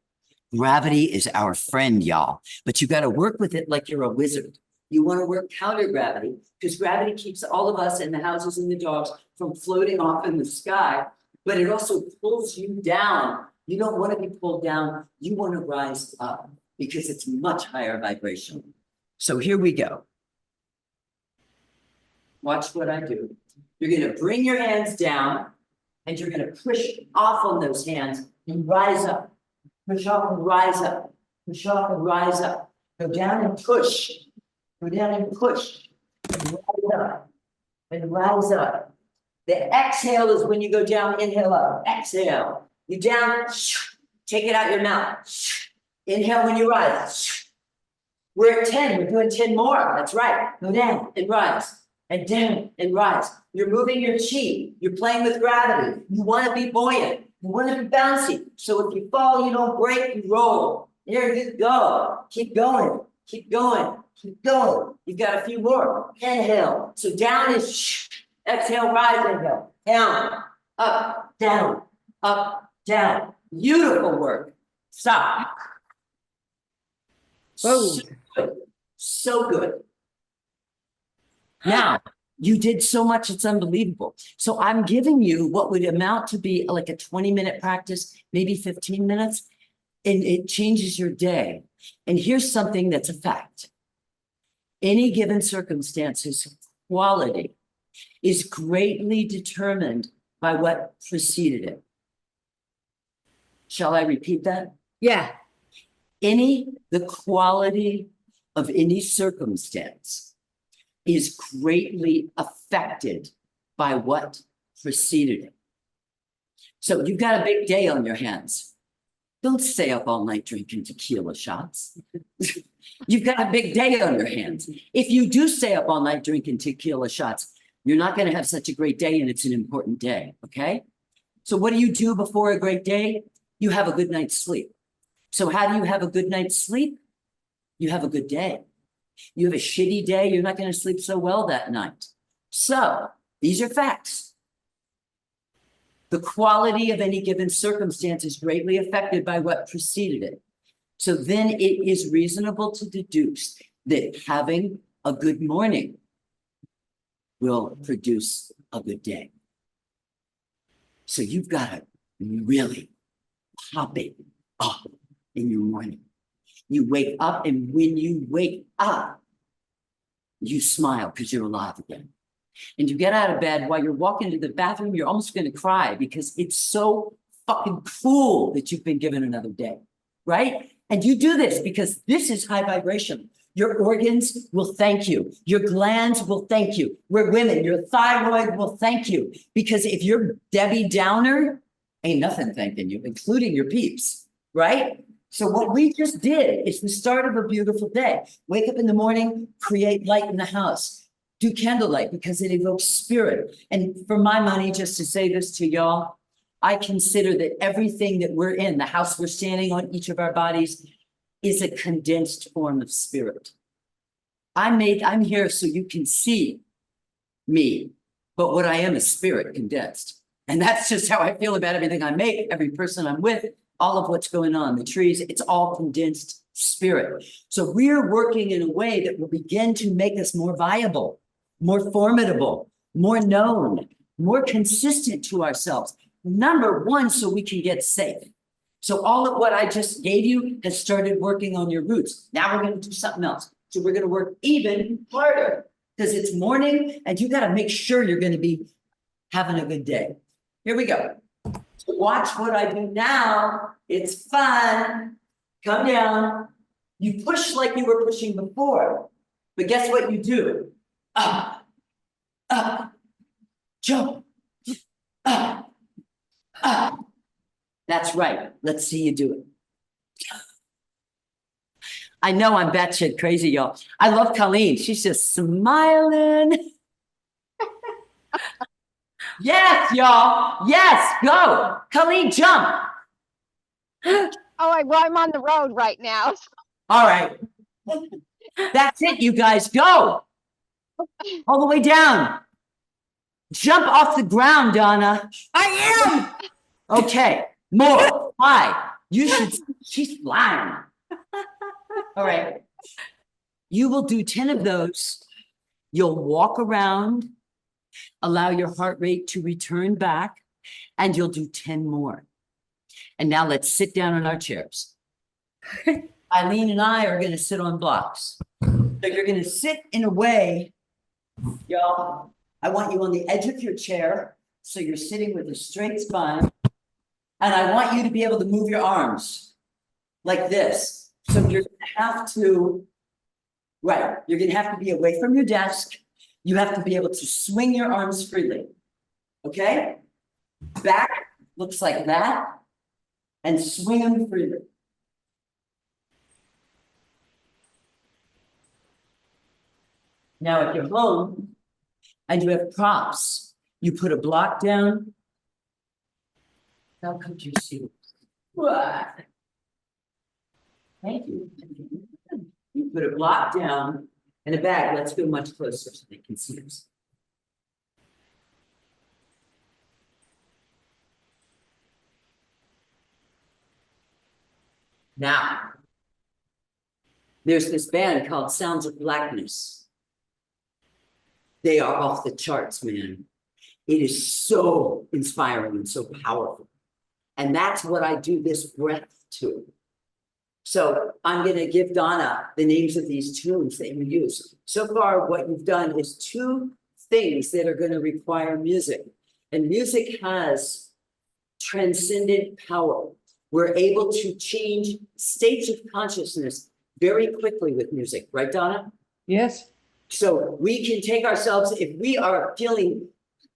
Gravity is our friend, y'all, but you got to work with it like you're a wizard. You want to work counter gravity because gravity keeps all of us and the houses and the dogs from floating off in the sky, but it also pulls you down. You don't want to be pulled down. You want to rise up because it's much higher vibration. So here we go. Watch what I do. You're going to bring your hands down and you're going to push off on those hands and rise up. Push off and rise up. Push off and rise up. Go down and push. Go down and push. And rise up. And rise up. The exhale is when you go down, inhale up. Exhale. You down, take it out your mouth. Inhale when you rise. We're at 10. We're doing 10 more. That's right. Go down and rise. And down and rise. You're moving your chi. You're playing with gravity. You want to be buoyant. You want to be bouncy. So if you fall, you don't break, you roll. There you go. Keep going. Keep going. Keep going. You've got a few more. Inhale. So down is exhale, rise, inhale. Down, up, down, up, down. Beautiful work. Stop. Whoa. So good. So good. Now, you did so much, it's unbelievable. So I'm giving you what would amount to be like a 20-minute practice, maybe 15 minutes, and it changes your day. And here's something that's a fact. Any given circumstance's quality is greatly determined by what preceded it. Shall I repeat that? Yeah. The quality of any circumstance is greatly affected by what preceded it. So you've got a big day on your hands. Don't stay up all night drinking tequila shots. You've got a big day on your hands. If you do stay up all night drinking tequila shots, you're not going to have such a great day and it's an important day, okay? So what do you do before a great day? You have a good night's sleep. So how do you have a good night's sleep? You have a good day. You have a shitty day, you're not going to sleep so well that night. So these are facts. The quality of any given circumstance is greatly affected by what preceded it. So then it is reasonable to deduce that having a good morning will produce a good day. So you've got to really pop it up in your morning. You wake up, and when you wake up, you smile because you're alive again. And you get out of bed, while you're walking to the bathroom, you're almost going to cry because it's so fucking cool that you've been given another day, right? And you do this because this is high vibration. Your organs will thank you. Your glands will thank you. We're women. Your thyroid will thank you. Because if you're Debbie Downer, ain't nothing thanking you, including your peeps, right? So what we just did is the start of a beautiful day. Wake up in the morning, create light in the house. Do candlelight because it evokes spirit. And for my money, just to say this to y'all, I consider that everything that we're in, the house we're standing on, each of our bodies, is a condensed form of spirit. I'm here so you can see me, but what I am is spirit condensed. And that's just how I feel about everything I make, every person I'm with, all of what's going on, the trees, it's all condensed spirit. So we're working in a way that will begin to make us more viable, more formidable, more known, more consistent to ourselves. Number one, so we can get safe. So all of what I just gave you has started working on your roots. Now we're going to do something else. So we're going to work even harder because it's morning and you got to make sure you're going to be having a good day. Here we go. So watch what I do now. It's fun. Come down. You push like you were pushing before. But guess what you do? Up, up, jump, up, up. That's right. Let's see you do it. I know I'm batshit crazy, y'all. I love Colleen. She's just smiling. Yes, y'all. Yes, go. Colleen, jump. Oh, I'm on the road right now. All right. That's it, you guys. Go. All the way down. Jump off the ground, Donna. I am. Okay. More. Fly. You should. She's flying. All right. You will do 10 of those. You'll walk around, allow your heart rate to return back, and you'll do 10 more. And now let's sit down in our chairs. Eileen and I are going to sit on blocks. So you're going to sit in a way, y'all. I want you on the edge of your chair. So you're sitting with a straight spine. And I want you to be able to move your arms like this. So you're going to have to, right, you're going to have to be away from your desk. You have to be able to swing your arms freely. Okay? Back looks like that. And swing them freely. Now, if you're home and you have props, you put a block down. How could you see? What? Thank you. You put a block down and a bag. Let's go much closer so they can see us. Now, there's this band called Sounds of Blackness. They are off the charts, man. It is so inspiring and so powerful. And that's what I do this breath to. So I'm going to give Donna the names of these tunes that you use. So far, what you've done is 2 things that are going to require music. And music has transcendent power. We're able to change states of consciousness very quickly with music. Right, Donna? Yes. So we can take ourselves, if we are feeling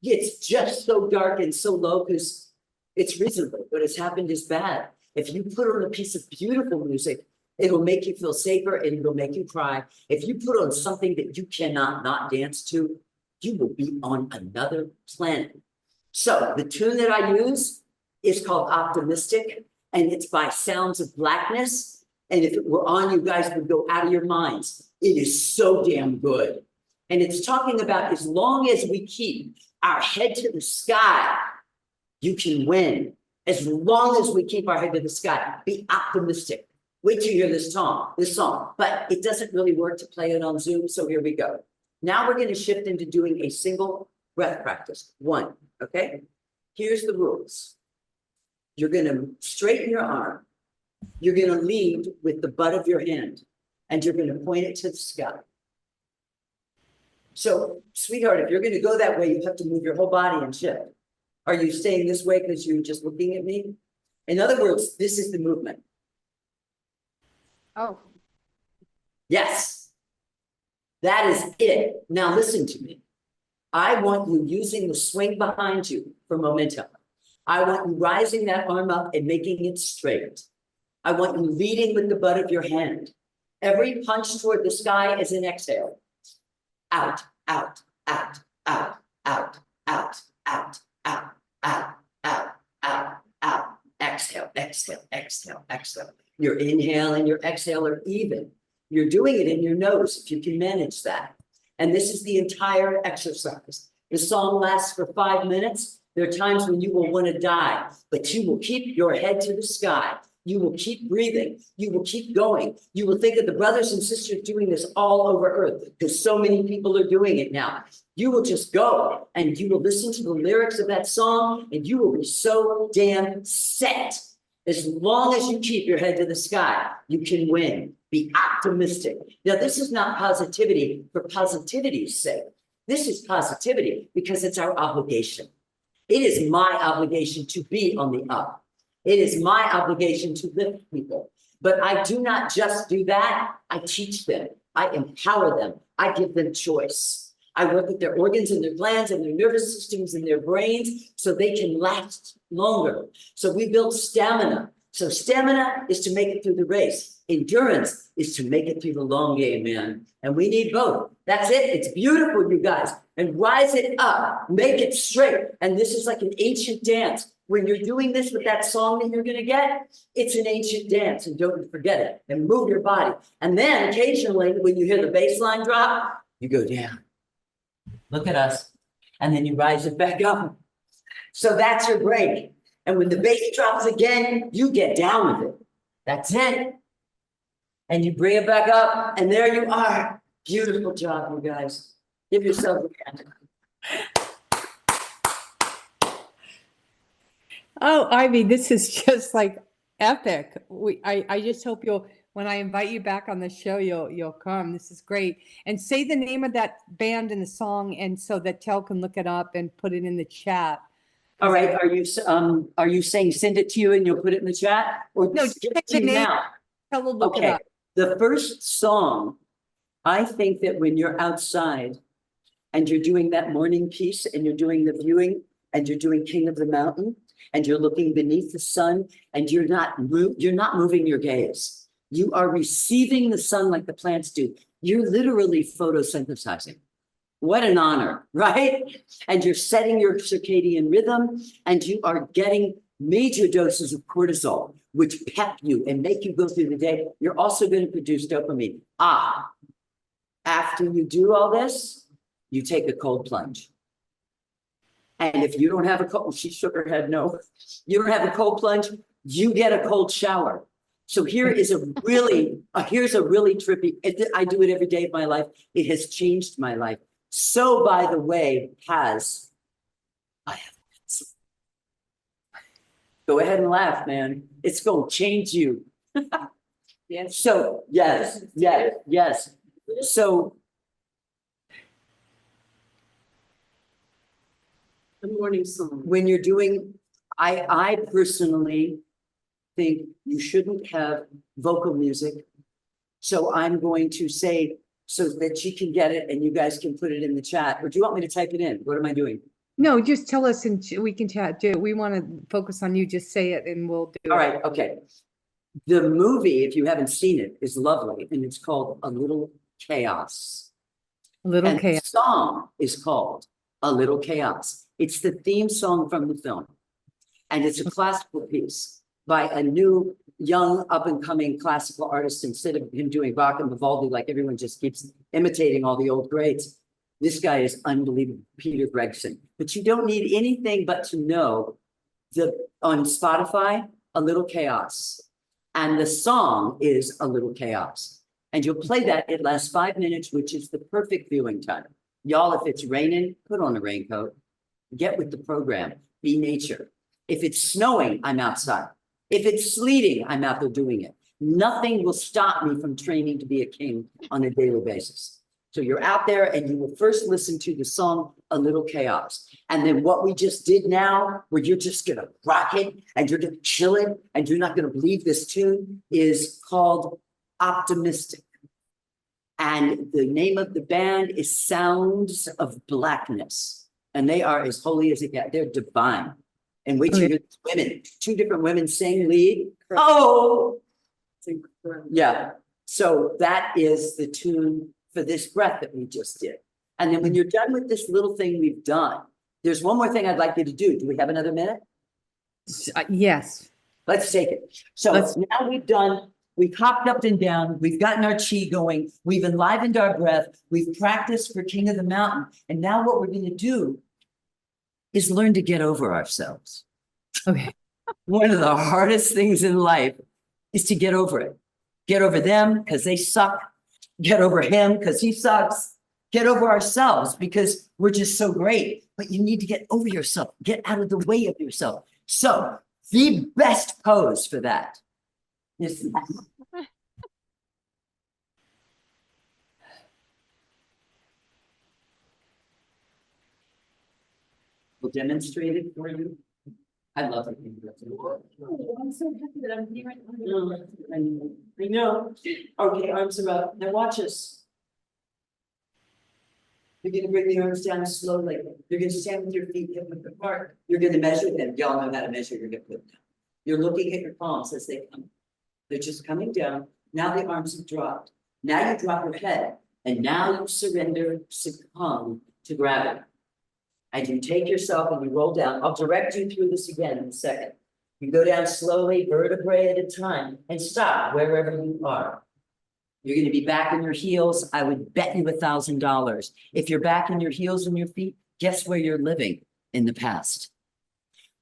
it's just so dark and so low, because it's reasonable. What has happened is bad. If you put on a piece of beautiful music, it'll make you feel safer and it'll make you cry. If you put on something that you cannot not dance to, you will be on another planet. So the tune that I use is called Optimistic, and it's by Sounds of Blackness. And if it were on, you guys would go out of your minds. It is so damn good. And it's talking about as long as we keep our head to the sky, you can win. As long as we keep our head to the sky, be optimistic. Wait till you hear this song, but it doesn't really work to play it on Zoom. So here we go. Now we're going to shift into doing a single breath practice. 1, okay? Here's the rules. You're going to straighten your arm. You're going to lead with the butt of your hand, and you're going to point it to the sky. So, sweetheart, if you're going to go that way, you have to move your whole body and shift. Are you staying this way because you're just looking at me? In other words, this is the movement. Oh, Yes. That is it. Now listen to me. I want you using the swing behind you for momentum. I want you rising that arm up and making it straight. I want you leading with the butt of your hand. Every punch toward the sky is an exhale. Out, out, out, out, out, out, out, out, out, out, out, out. Exhale, exhale, exhale, exhale. Your inhale and your exhale are even. You're doing it in your nose if you can manage that. And this is the entire exercise. The song lasts for 5 minutes. There are times when you will want to die, but you will keep your head to the sky. You will keep breathing. You will keep going. You will think of the brothers and sisters doing this all over earth because so many people are doing it now. You will just go and you will listen to the lyrics of that song and you will be so damn set. As long as you keep your head to the sky, you can win. Be optimistic. Now, this is not positivity for positivity's sake. This is positivity because it's our obligation. It is my obligation to be on the up. It is my obligation to lift people. But I do not just do that. I teach them. I empower them. I give them choice. I work with their organs and their glands and their nervous systems and their brains so they can last longer. So we build stamina. So stamina is to make it through the race. Endurance is to make it through the long game, man. And we need both. That's it. It's beautiful, you guys. And rise it up. Make it straight. And this is like an ancient dance. When you're doing this with that song that you're going to get, it's an ancient dance. And don't forget it. And move your body. And then occasionally, when you hear the bass line drop, you go down. Look at us. And then you rise it back up. So that's your break. And when the bass drops again, you get down with it. That's it. And you bring it back up, and there you are. Beautiful job, you guys. Give yourself a hand. Oh, Ivy, this is just like epic. I just hope when I invite you back on the show, you'll come. This is great. And say the name of that band and the song, and so that Tel can look it up and put it in the chat. All right. Are you saying send it to you and you'll put it in the chat, or No, just give just it to the you name. now? Tel will look it Okay. up. The first song, I think that when you're outside and you're doing that morning piece and you're doing the viewing and you're doing King of the Mountain and you're looking beneath the sun and you're not moving your gaze. You are receiving the sun like the plants do. You're literally photosynthesizing. What an honor, right? And you're setting your circadian rhythm and you are getting major doses of cortisol, which pep you and make you go through the day. You're also going to produce dopamine. After you do all this, you take a cold plunge. And if you don't have a cold, she shook her head, no. You don't have a cold plunge, you get a cold shower. So here's a really trippy, I do it every day of my life. It has changed my life. So, by the way, I have. Go ahead and laugh, man. It's going to change you. Yes. So, yes. So, The morning song. when you're doing, I personally think you shouldn't have vocal music. So I'm going to say so that she can get it and you guys can put it in the chat. Or do you want me to type it in? What am I doing? No, just tell us and we can chat. We want to focus on you. Just say it and we'll do it. All right, okay. The movie, if you haven't seen it, is lovely, and it's called A Little Chaos. A little And chaos. the song is called A Little Chaos. It's the theme song from the film, and it's a classical piece. by a new, young, up-and-coming classical artist instead of him doing Bach and Vivaldi, like everyone just keeps imitating all the old greats. This guy is unbelievable, Peter Gregson. But you don't need anything but to know on Spotify, A Little Chaos. And the song is A Little Chaos. And you'll play that, it lasts 5 minutes, which is the perfect viewing time. Y'all, if it's raining, put on a raincoat. Get with the program, be nature. If it's snowing, I'm outside. If it's sleeting, I'm out there doing it. Nothing will stop me from training to be a king on a daily basis. So you're out there and you will first listen to the song, A Little Chaos. And then what we just did now, where you're just gonna rock it and you're gonna kill it and you're not gonna believe this tune, is called Optimistic. And the name of the band is Sounds of Blackness. And they are as holy as it gets. They're divine. And wait till you hear women, 2 different women sing lead. Oh, yeah. So that is the tune for this breath that we just did. And then when you're done with this little thing we've done, there's one more thing I'd like you to do. Do we have another minute? Yes. Let's take it. So now we've hopped up and down, we've gotten our chi going, we've enlivened our breath, we've practiced for King of the Mountain. And now what we're gonna do is learn to get over ourselves. Okay. One of the hardest things in life is to get over it. Get over them because they suck. Get over him because he sucks. Get over ourselves because we're just so great. But you need to get over yourself. Get out of the way of yourself. So the best pose for that is we'll demonstrate it for you. I love it. I'm so happy that I'm here. I know. Okay, arms are up. Now watch us. You're going to bring the arms down slowly. You're going to stand with your feet hip width apart. You're going to measure them. Y'all know how to measure your hip width. You're looking at your palms as they come. They're just coming down. Now the arms have dropped. Now you drop your head. And now you surrender, succumb to gravity. And you take yourself and you roll down. I'll direct you through this again in a second. You go down slowly, vertebrae at a time, and stop wherever you are. You're going to be back in your heels. I would bet you $1,000. If you're back in your heels and your feet, guess where you're living? In the past.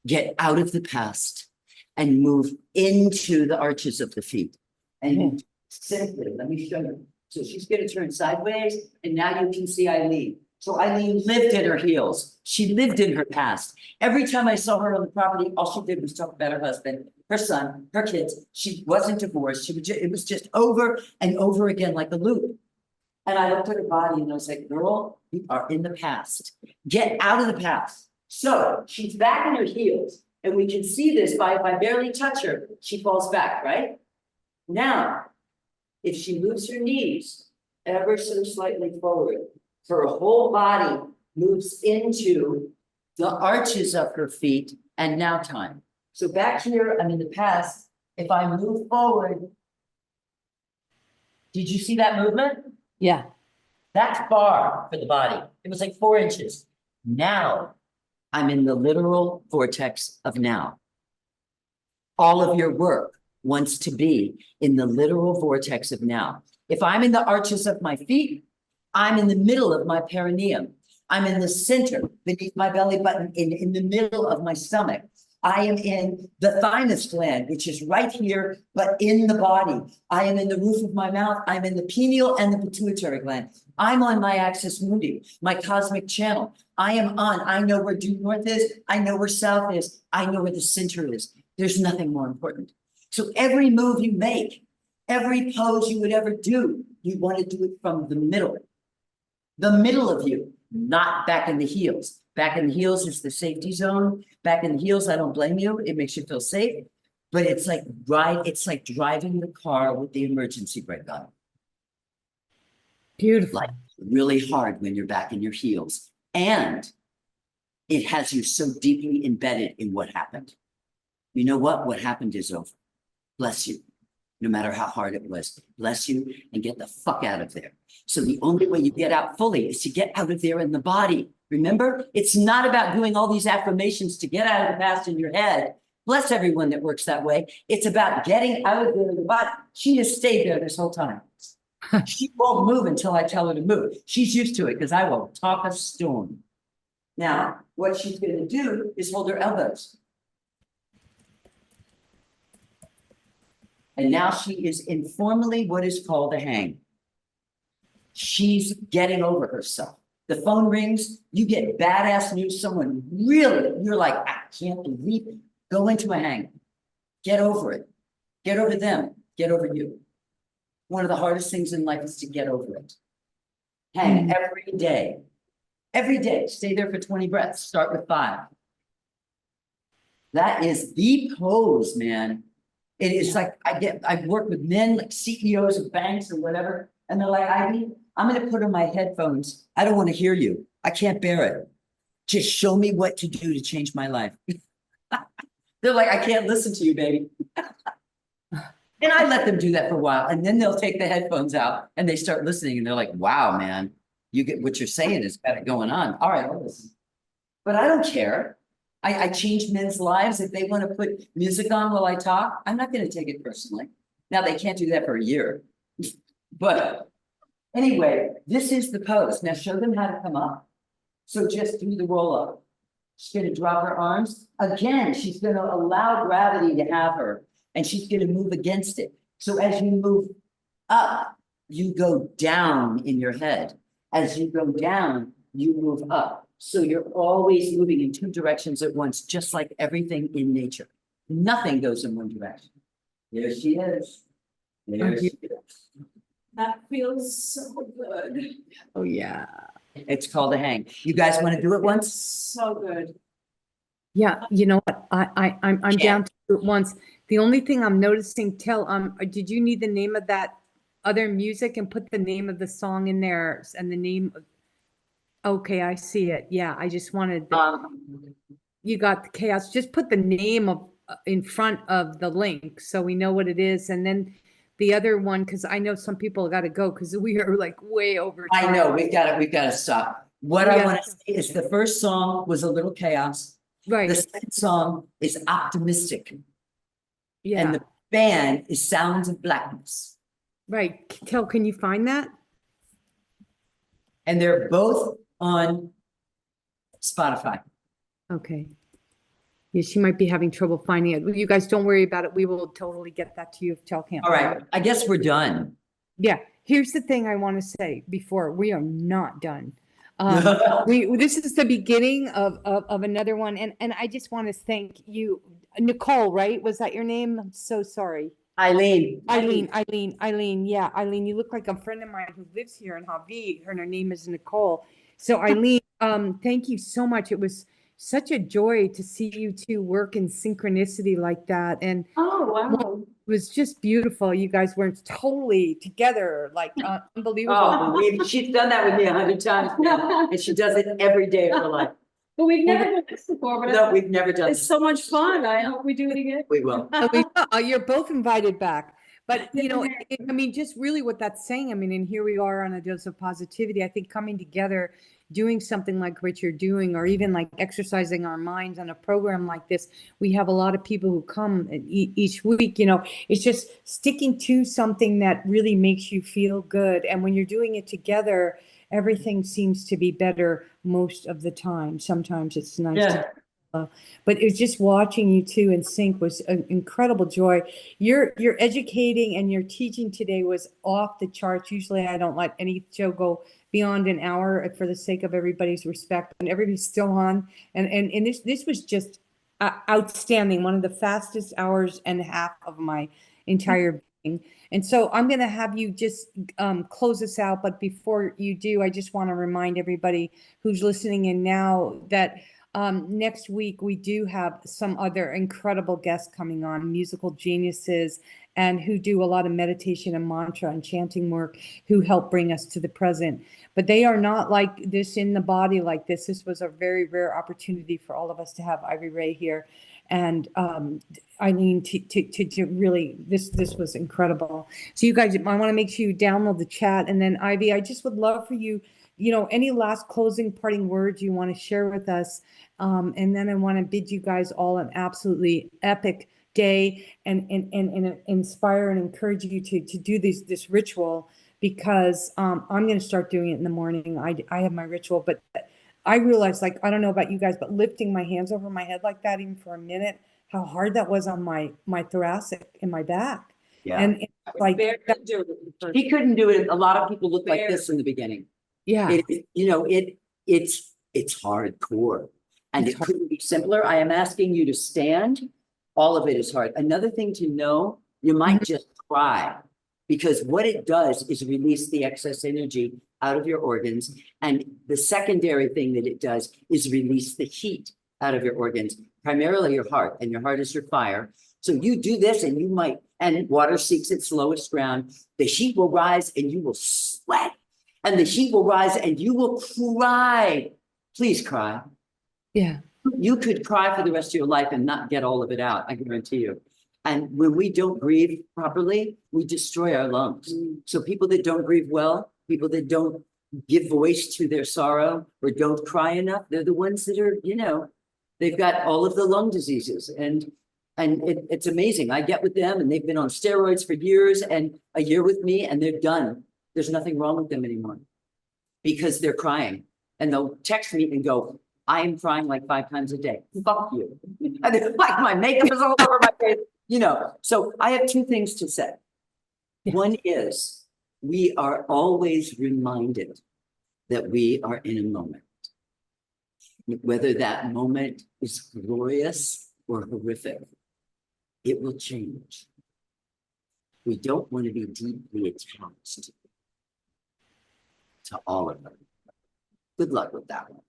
Get out of the past and move into the arches of the feet. And simply, let me show you. So she's going to turn sideways, and now you can see Eileen. So Eileen lived in her heels. She lived in her past. Every time I saw her on the property, all she did was talk about her husband, her son, her kids. She wasn't divorced. It was just over and over again like a loop. And I looked at her body and I was like, girl, you are in the past. Get out of the past. So she's back in her heels. And we can see this by if I barely touch her, she falls back, right? Now, if she moves her knees ever so slightly forward, her whole body moves into the arches of her feet, and now time. So back here, I'm in the past. If I move forward, did you see that movement? Yeah. That's far for the body. It was like 4 inches. Now I'm in the literal vortex of now. All of your work wants to be in the literal vortex of now. If I'm in the arches of my feet, I'm in the middle of my perineum. I'm in the center beneath my belly button, in the middle of my stomach. I am in the thymus gland, which is right here, but in the body. I am in the roof of my mouth. I'm in the pineal and the pituitary gland. I'm on my axis mundi, my cosmic channel. I know where due north is. I know where south is. I know where the center is. There's nothing more important. So every move you make, every pose you would ever do, you want to do it from the middle. The middle of you, not back in the heels. Back in the heels is the safety zone. Back in the heels, I don't blame you. It makes you feel safe. But it's like driving the car with the emergency brake on. Beautiful. Like really hard when you're back in your heels. And it has you so deeply embedded in what happened. You know what? What happened is over. Bless you. No matter how hard it was. Bless you and get the fuck out of there. So the only way you get out fully is to get out of there in the body. Remember, it's not about doing all these affirmations to get out of the past in your head. Bless everyone that works that way. It's about getting out of the body. She has stayed there this whole time. She won't move until I tell her to move. She's used to it because I will talk a storm. Now, what she's going to do is hold her elbows. And now she is informally what is called a hang. She's getting over herself. The phone rings, you get badass news, someone really, you're like, I can't believe it. Go into a hang. Get over it. Get over them. Get over you. One of the hardest things in life is to get over it. Hang every day. Every day. Stay there for 20 breaths. Start with 5. That is the pose, man. It is like I've worked with men like CEOs of banks or whatever, and they're like, Ivy, I'm gonna put on my headphones. I don't want to hear you. I can't bear it. Just show me what to do to change my life. They're like, I can't listen to you, baby. And I let them do that for a while, and then they'll take the headphones out and they start listening, and they're like, wow, man, you get what you're saying is got it going on. All right, I'll listen. But I don't care. I change men's lives. If they want to put music on while I talk, I'm not going to take it personally. Now they can't do that for a year. But anyway, this is the pose. Now show them how to come up. So just do the roll up. She's going to drop her arms. Again, she's going to allow gravity to have her, and she's going to move against it. So as you move up, you go down in your head. As you go down, you move up. So you're always moving in 2 directions at once, just like everything in nature. Nothing goes in one direction. There she is. There she is. That feels so good. Oh, yeah. It's called a hang. You guys want to do it once? So good. Yeah, you know what? I'm down to do it once. The only thing I'm noticing, did you need the name of that other music and put the name of the song in there and the name of, okay, I see it. Yeah, I just wanted, you got the chaos. Just put the name of in front of the link so we know what it is. And then the other one, because I know some people got to go because we are like way over time. I know, we've got to stop. What I want to say is the first song was a little chaos. Right. The second song is optimistic. Yeah. And the band is Sounds of Blackness. Right. Can you find that? And they're both on Spotify. Okay. Yeah, she might be having trouble finding it. You guys don't worry about it. We will totally get that to you if Tel can't. All right, I guess we're done. Yeah. Here's the thing I want to say before we are not done. This is the beginning of another one. And I just want to thank you, Nicole, right? Was that your name? I'm so sorry. Eileen. Yeah, Eileen, you look like a friend of mine who lives here in Hawaii. Her name is Nicole. So Eileen, thank you so much. It was such a joy to see you two work in synchronicity like that. And Oh, wow. it was just beautiful. You guys were totally together, like unbelievable. Oh, she's done that with me 100 times now, and she does it every day of her life. But we've never done this before, but No, we've never done it's this. so much fun. I hope we do it again. We will. You're both invited back. But, you know, I mean, just really what that's saying, I mean, and here we are on a dose of positivity. I think coming together, doing something like what you're doing, or even like exercising our minds on a program like this, we have a lot of people who come each week, you know, it's just sticking to something that really makes you feel good. And when you're doing it together, everything seems to be better most of the time. Sometimes it's nice to but it was just watching you two in sync was an incredible joy. Your educating and your teaching today was off the charts. Usually I don't let any show go beyond an hour for the sake of everybody's respect, and everybody's still on. And this was just outstanding. One of the fastest hours and a half of my entire being. And so I'm going to have you just close us out. But before you do, I just want to remind everybody who's listening in now that next week, we do have some other incredible guests coming on, musical geniuses, and who do a lot of meditation and mantra and chanting work, who help bring us to the present. But they are not like this in the body like this. This was a very rare opportunity for all of us to have Ivy Ray here. And Eileen, to really, this was incredible. So you guys, I want to make sure you download the chat. And then Ivy, I just would love for you any last closing parting words you want to share with us? And then I want to bid you guys all an absolutely epic day and inspire and encourage you to do this ritual, because I'm going to start doing it in the morning. I have my ritual, but I realized, like, I don't know about you guys, but lifting my hands over my head like that, even for a minute, how hard that was on my thoracic and my back. Yeah. And it's like, Bear could do it the first- He couldn't do it. A lot of people look like Fair. this in the beginning. yeah, It's hardcore, and It's it hard. couldn't be simpler. I am asking you to stand. All of it is hard. Another thing to know, you might just cry, because what it does is release the excess energy out of your organs. And the secondary thing that it does is release the heat out of your organs, primarily your heart, and your heart is your fire. So you do this and you might, and water seeks its lowest ground. The heat will rise and you will sweat, and the heat will rise and you will cry. Please cry. yeah, You could cry for the rest of your life and not get all of it out, I guarantee you. And when we don't breathe properly, we destroy our lungs. So people that don't breathe well, people that don't give voice to their sorrow or don't cry enough, they're the ones that are, they've got all of the lung diseases. And it's amazing. I get with them and they've been on steroids for years and a year with me and they're done. There's nothing wrong with them anymore because they're crying. And they'll text me and go, I am crying like 5 times a day. Fuck you. And they're like, my makeup is all over my face. So I have 2 things to say. Yeah. One is we are always reminded that we are in a moment. Whether that moment is glorious or horrific, it will change. We don't want to be deeply attached to all of them. Good luck with that one.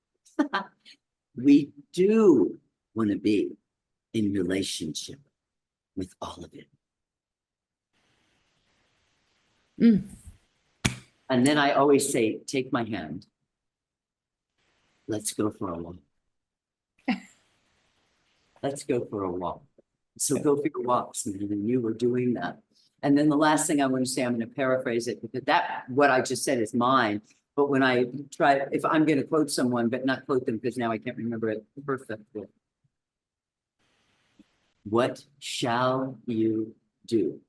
We do want to be in relationship with all of it. And then I always say, take my hand. Let's go for a walk. Let's go for a walk. So go for your walks, and you were doing that. And then the last thing I want to say, I'm going to paraphrase it, because what I just said is mine. But when I try, if I'm going to quote someone, but not quote them because now I can't remember it perfectly. What shall you do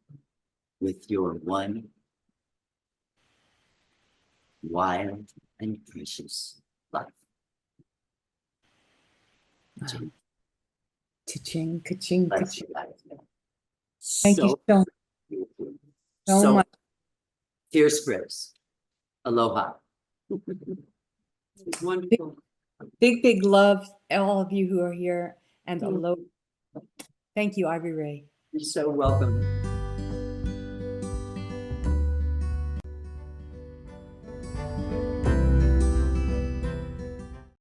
with your one wild and precious life? Ka-ching, ka-ching, Bless ka-ching. your life. Thank you so much. Fierce Grips. Aloha. Wonderful. Big love, all of you who are here, and aloha. Thank you, Ivy Ray. You're so welcome.